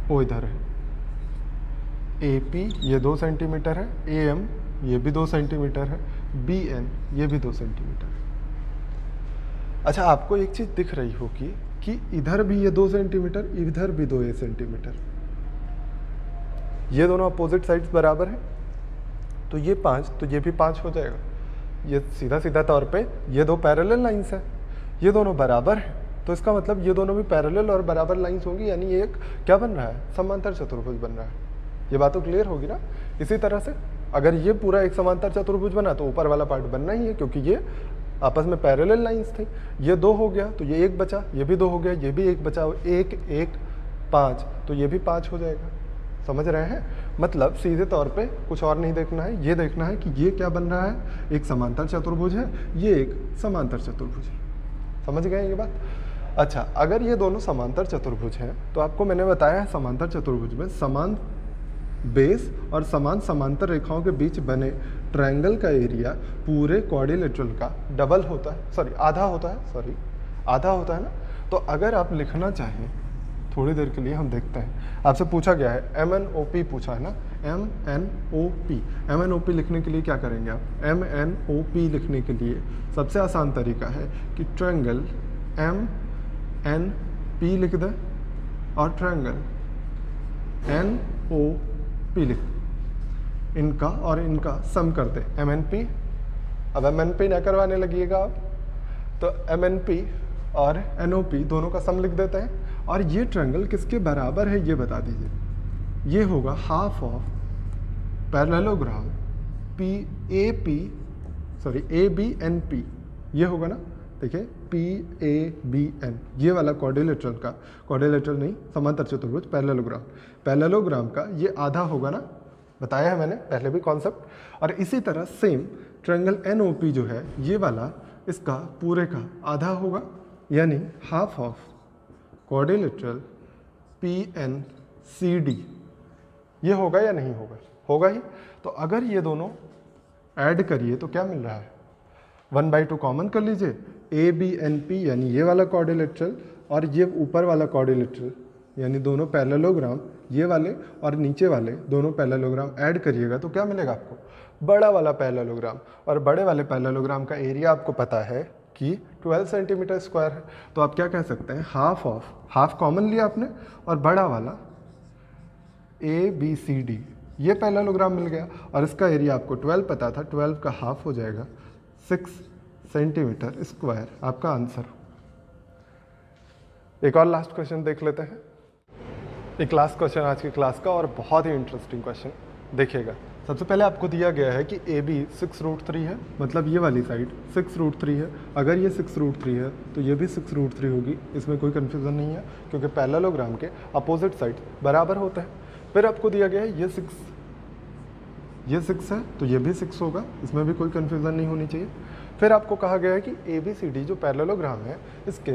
O इधर है, AP ये 2 सेंटीमीटर है, AM ये भी 2 सेंटीमीटर है, BN ये भी 2 सेंटीमीटर है। अच्छा आपको एक चीज़ दिख रही होगी कि इधर भी ये 2 सेंटीमीटर, इधर भी 2 सेंटीमीटर, ये दोनों अपोजिट साइड्स बराबर हैं, तो ये 5 तो ये भी 5 हो जाएगा। ये सीधा सीधा तौर पे ये 2 पैरेलल लाइंस हैं, ये दोनों बराबर हैं, तो इसका मतलब ये दोनों भी पैरेलल और बराबर लाइंस होंगी, यानी ये एक क्या बन रहा है, समांतर चतुर्भुज बन रहा है। ये बात तो क्लियर होगी ना। इसी तरह से अगर ये पूरा एक समांतर चतुर्भुज बना तो ऊपर वाला पार्ट बनना ही है, क्योंकि ये आपस में पैरेलल लाइंस थी। ये 2 हो गया तो ये 1 बचा, ये भी 2 हो गया, ये भी 1 बचा, 1 1 5 तो ये भी 5 हो जाएगा। समझ रहे हैं, मतलब सीधे तौर पे कुछ और नहीं देखना है, ये देखना है कि ये क्या बन रहा है, एक समांतर चतुर्भुज है, ये एक समांतर चतुर्भुज है। समझ गए ये बात। अच्छा अगर ये दोनों समांतर चतुर्भुज हैं तो आपको मैंने बताया है समांतर चतुर्भुज में समान बेस और समान समांतर रेखाओं के बीच बने ट्रायंगल का एरिया पूरे क्वाड्रिलेटरल का डबल होता है, सॉरी आधा होता है ना। तो अगर आप लिखना चाहें थोड़ी देर के लिए हम देखते हैं, आपसे पूछा गया है MNOP पूछा है ना, MNOP लिखने के लिए क्या करेंगे आप, MNOP लिखने के लिए सबसे आसान तरीका है कि ट्रायंगल MNP लिख दें और ट्रायंगल NOP लिख, इनका और इनका सम कर दें MNP। अब MNP ना करवाने लगिएगा आप, तो MNP और NOP दोनों का सम लिख देते हैं। और ये ट्रायंगल किसके बराबर है ये बता दीजिए। ये होगा हाफ ऑफ पैरेललोग्राम ABNP, ये होगा ना। देखिए PABN, ये वाला क्वाड्रिलेटरल नहीं, समांतर चतुर्भुज पैरेललोग्राम का ये आधा होगा ना, बताया है मैंने पहले भी कॉन्सेप्ट। और इसी तरह सेम ट्रायंगल NOP जो है ये वाला, इसका पूरे का आधा होगा, यानी हाफ ऑफ क्वाड्रिलेटरल PNCD, ये होगा या नहीं होगा? होगा ही। तो अगर ये दोनों ऐड करिए तो क्या मिल रहा है, 1/2 कॉमन कर लीजिए, ABNP यानी ये वाला क्वाड्रिलेटरल और ये ऊपर वाला क्वाड्रिलेटरल, यानी दोनों पैरेललोग्राम, ये वाले और नीचे वाले दोनों पैरेललोग्राम ऐड करिएगा तो क्या मिलेगा आपको, बड़ा वाला पैरेललोग्राम। और बड़े वाले पैरेललोग्राम का एरिया आपको पता है कि 12 सेंटीमीटर स्क्वायर है। तो आप क्या कह सकते हैं, हाफ कॉमन लिया आपने और बड़ा वाला ABCD, ये पैरेललोग्राम मिल गया और इसका एरिया आपको 12 पता था, 12 का हाफ हो जाएगा 6 सेंटीमीटर स्क्वायर, आपका आंसर। एक और लास्ट क्वेश्चन देख लेते हैं। एक लास्ट क्वेश्चन आज की क्लास का और बहुत ही इंटरेस्टिंग क्वेश्चन, देखिएगा। सबसे पहले आपको दिया गया है कि AB 6√3 है, मतलब ये वाली साइड 6√3 है। अगर ये 6√3 है तो ये भी 6√3 होगी, इसमें कोई कन्फ्यूज़न नहीं है क्योंकि पैरेललोग्राम के अपोजिट साइड बराबर होते हैं। फिर आपको दिया गया है ये 6 है तो ये भी 6 होगा, इसमें भी कोई कन्फ्यूज़न नहीं होनी चाहिए। फिर आपको कहा गया है कि ABCD जो पैरेललोग्राम है इसके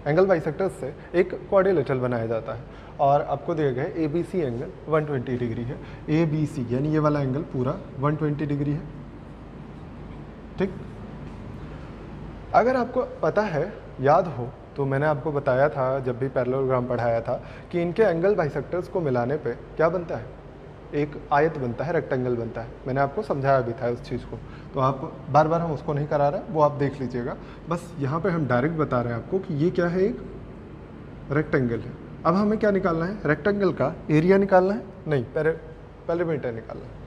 एंगल बाइसेक्टर्स से एक क्वाड्रिलेटरल बनाया जाता है और आपको दिया गया है ABC एंगल 120 डिग्री है। ABC यानी ये वाला एंगल पूरा 120 डिग्री है, ठीक। अगर आपको पता है, याद हो, तो मैंने आपको बताया था जब भी पैरेललोग्राम पढ़ाया था कि इनके एंगल बाइसेक्टर्स को मिलाने पे क्या बनता है, एक आयत बनता है, रेक्टेंगल बनता है। मैंने आपको समझाया भी था उस चीज़ को, तो आप बार बार हम उसको नहीं करा रहे, वो आप देख लीजिएगा। बस यहाँ पे हम डायरेक्ट बता रहे हैं आपको कि ये क्या है, एक रेक्टेंगल है। अब हमें क्या निकालना है, रेक्टेंगल का एरिया निकालना है, नहीं पेरीमीटर निकालना है।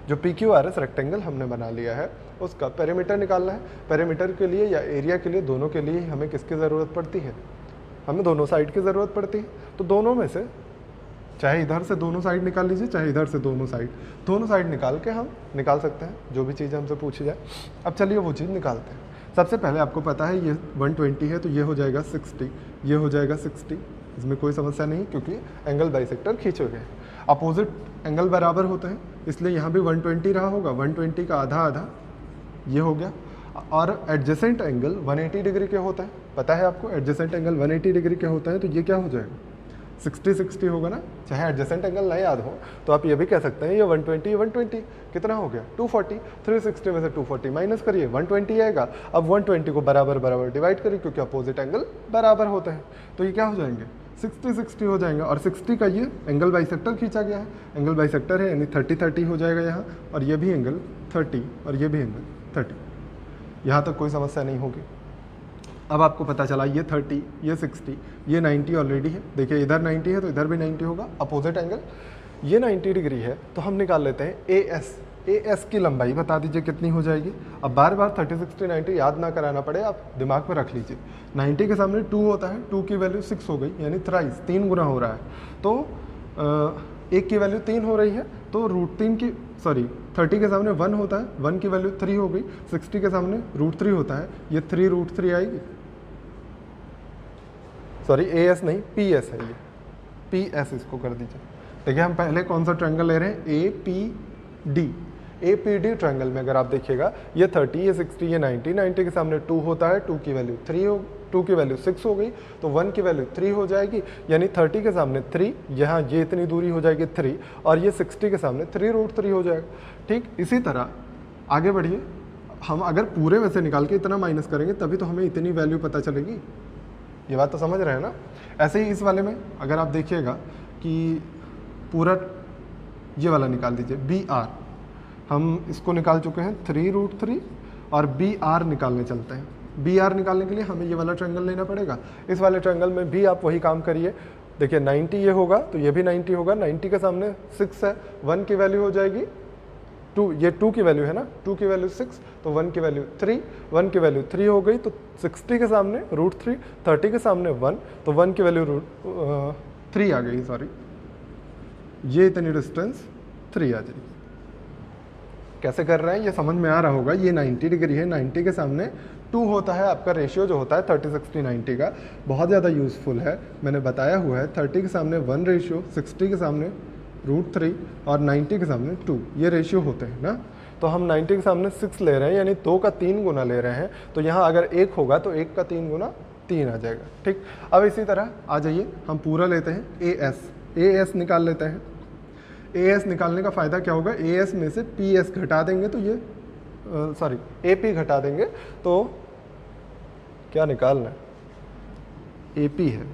जो PQRS रेक्टेंगल हमने बना लिया है उसका पेरीमीटर निकालना है। पेरीमीटर के लिए या एरिया के लिए, दोनों के लिए हमें किसकी ज़रूरत पड़ती है, हमें दोनों साइड की ज़रूरत पड़ती है। तो दोनों में से चाहे इधर से दोनों साइड निकाल लीजिए, चाहे इधर से दोनों साइड निकाल के हम निकाल सकते हैं जो भी चीज़ हमसे पूछी जाए। अब चलिए वो चीज़ निकालते हैं। सबसे पहले आपको पता है ये 120 है तो ये हो जाएगा 60, ये हो जाएगा 60, इसमें कोई समस्या नहीं क्योंकि एंगल बाइसेक्टर खींचे गए, अपोजिट एंगल बराबर होते हैं, इसलिए यहाँ भी 120 रहा होगा। 120 का आधा ये हो गया। और एडजेसेंट एंगल 180 डिग्री के होता है, पता है आपको एडजेसेंट एंगल 180 डिग्री के होता है, तो ये क्या हो जाएगा, 60 होगा ना। चाहे एडजेसेंट एंगल ना याद हो तो आप ये भी कह सकते हैं ये 120 कितना हो गया 240, 360 में से 240 माइनस करिए 120 आएगा। अब 120 को बराबर डिवाइड करिए क्योंकि अपोजिट एंगल बराबर होते हैं, तो ये क्या हो जाएंगे 60 हो जाएंगे। और 60 का ये एंगल बाइसेक्टर खींचा गया है, एंगल बाइसेक्टर है यानी 30 हो जाएगा यहाँ, और ये भी एंगल 30 और ये भी एंगल 30, यहाँ तक कोई समस्या नहीं होगी। अब आपको पता चला ये 30, ये 60, ये 90 ऑलरेडी है। देखिए इधर 90 है तो इधर भी 90 होगा, अपोजिट एंगल। ये 90 डिग्री है तो हम निकाल लेते हैं AS की लंबाई बता दीजिए कितनी हो जाएगी। अब बार 30, 60, 90 याद ना कराना पड़े, आप दिमाग में रख लीजिए। 90 के सामने 2 होता है, 2 की वैल्यू 6 हो गई, यानी थ्राइस 3 गुना हो रहा है। तो 1 की वैल्यू 3 हो रही है तो √3 के सामने 1 होता है, 1 की वैल्यू 3 हो गई। 60 के सामने √3 होता है, ये 3√3 आएगी। AS नहीं PS है, ये PS इसको कर दीजिए। देखिए हम पहले कौन सा ट्रायंगल ले रहे हैं, APD ट्रायंगल में अगर आप देखिएगा ये 30, ये 60, ये 90 के सामने 2 होता है, 2 की वैल्यू 6 हो गई तो 1 की वैल्यू 3 हो जाएगी, यानी 30 के सामने 3, यहाँ ये इतनी दूरी हो जाएगी 3, और ये 60 के सामने 3√3 हो जाएगा। ठीक, इसी तरह आगे बढ़िए। हम अगर पूरे में से निकाल के इतना माइनस करेंगे तभी तो हमें इतनी वैल्यू पता चलेगी, ये बात तो समझ रहे हैं ना। ऐसे ही इस वाले में अगर आप देखिएगा कि पूरा ये वाला निकाल दीजिए BR, हम इसको निकाल चुके हैं 3√3, और BR निकालने चलते हैं। BR निकालने के लिए हमें ये वाला ट्रायंगल लेना पड़ेगा। इस वाले ट्रायंगल में भी आप वही काम करिए। देखिए 90 ये होगा तो ये भी 90 होगा, 90 के सामने 6 है, 1 की वैल्यू हो जाएगी 2, ये 2 की वैल्यू है ना, 2 की वैल्यू 6, तो 1 की वैल्यू 3, 1 की वैल्यू 3 हो गई, तो 60 के सामने √3, 30 के सामने 1, तो 1 की वैल्यू 3 आ गई, सॉरी, ये इतनी डिस्टेंस 3 आ जाएगी। कैसे कर रहे हैं ये समझ में आ रहा होगा। ये 90 डिग्री है, 90 के सामने 2 होता है आपका रेशियो जो होता है 30 60 90 का, बहुत ज़्यादा यूज़फुल है, मैंने बताया हुआ है। 30 के सामने 1 रेशियो, 60 के सामने √3 और 90 के सामने 2, ये रेशियो होते हैं ना। तो हम 90 के सामने 6 ले रहे हैं, यानी 2 का 3 गुना ले रहे हैं, तो यहाँ अगर 1 होगा तो 1 का 3 गुना 3 आ जाएगा। ठीक, अब इसी तरह आ जाइए हम पूरा लेते हैं AS निकाल लेते हैं। AS निकालने का फ़ायदा क्या होगा, AS में से PS घटा देंगे तो ये सॉरी AP घटा देंगे तो क्या निकालना है, AP है।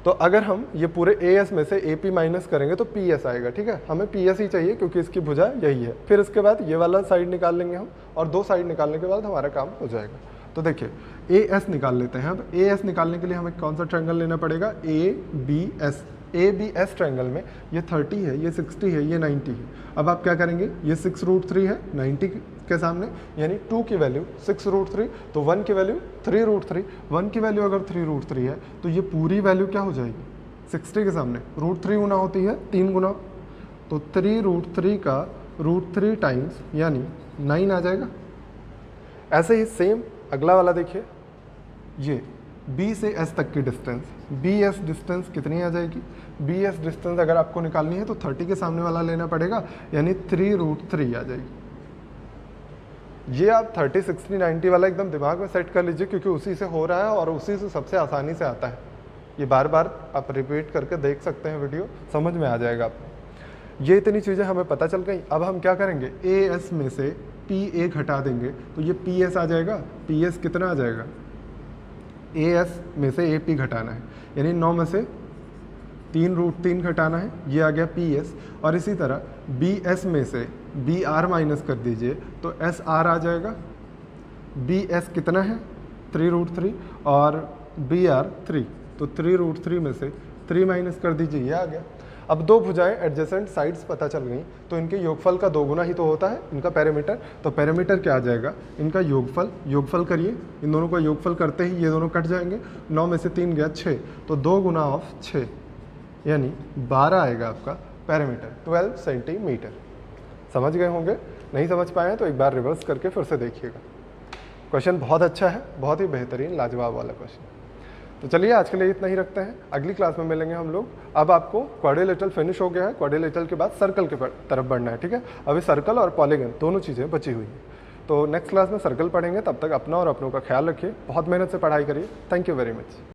तो अगर हम ये पूरे AS में से AP माइनस करेंगे तो PS आएगा। ठीक है, हमें PS ही चाहिए क्योंकि इसकी भुजा यही है। फिर इसके बाद ये वाला साइड निकाल लेंगे हम, और 2 साइड निकालने के बाद हमारा काम हो जाएगा। तो देखिए AS निकाल लेते हैं। अब AS निकालने के लिए हमें कौन सा ट्रायंगल लेना पड़ेगा, ABS ट्रायंगल में ये 30 है, ये 60 है, ये 90 है। अब आप क्या करेंगे, ये 6 √3 है 90 के सामने, यानी 2 की वैल्यू 6 √3, तो 1 की वैल्यू 3 √3, 1 की वैल्यू अगर 3 √3 है तो ये पूरी वैल्यू क्या हो जाएगी, 60 के सामने √3 गुना होती है 3 गुना, तो 3 √3 का √3 टाइम्स यानी 9 आ जाएगा। ऐसे ही सेम अगला वाला देखिए, ये B से S तक की डिस्टेंस, BS डिस्टेंस कितनी आ जाएगी, BS डिस्टेंस अगर आपको निकालनी है तो 30 के सामने वाला लेना पड़ेगा, यानी 3 √3 आ जाएगी। ये आप 30 60 90 वाला एकदम दिमाग में सेट कर लीजिए, क्योंकि उसी से हो रहा है और उसी से सबसे आसानी से आता है। ये बार बार आप रिपीट करके देख सकते हैं, वीडियो समझ में आ जाएगा आपको। ये इतनी चीज़ें हमें पता चल गई। अब हम क्या करेंगे, AS में से PA घटा देंगे तो ये PS आ जाएगा। PS कितना आ जाएगा, AS में से AP घटाना है, यानी 9 में से 3 √3 घटाना है, ये आ गया PS। और इसी तरह BS में से BR माइनस कर दीजिए तो SR आ जाएगा। BS कितना है, 3 √3 और BR 3, तो 3 √3 में से 3 माइनस कर दीजिए, ये आ गया। अब 2 भुजाएं एडजेसेंट साइड्स पता चल गई, तो इनके योगफल का 2 गुना ही तो होता है इनका पैरामीटर। तो पैरामीटर क्या आ जाएगा, इनका योगफल करिए, इन दोनों का योगफल करते ही ये दोनों कट जाएंगे, 9 में से 3 गया 6, तो 2 गुना ऑफ 6 यानी 12 आएगा आपका पैरामीटर, 12 सेंटीमीटर। समझ गए होंगे, नहीं समझ पाए तो एक बार रिवर्स करके फिर से देखिएगा। क्वेश्चन बहुत अच्छा है, बहुत ही बेहतरीन लाजवाब वाला क्वेश्चन। तो चलिए आज के लिए इतना ही रखते हैं, अगली क्लास में मिलेंगे हम लोग। अब आपको क्वाड्रिलेटरल फिनिश हो गया है, क्वाड्रिलेटरल के बाद सर्कल के तरफ बढ़ना है। ठीक है, अभी सर्कल और पॉलीगन दोनों चीज़ें बची हुई हैं। तो नेक्स्ट क्लास में सर्कल पढ़ेंगे, तब तक अपना और अपनों का ख्याल रखिए, बहुत मेहनत से पढ़ाई करिए। Thank you very much.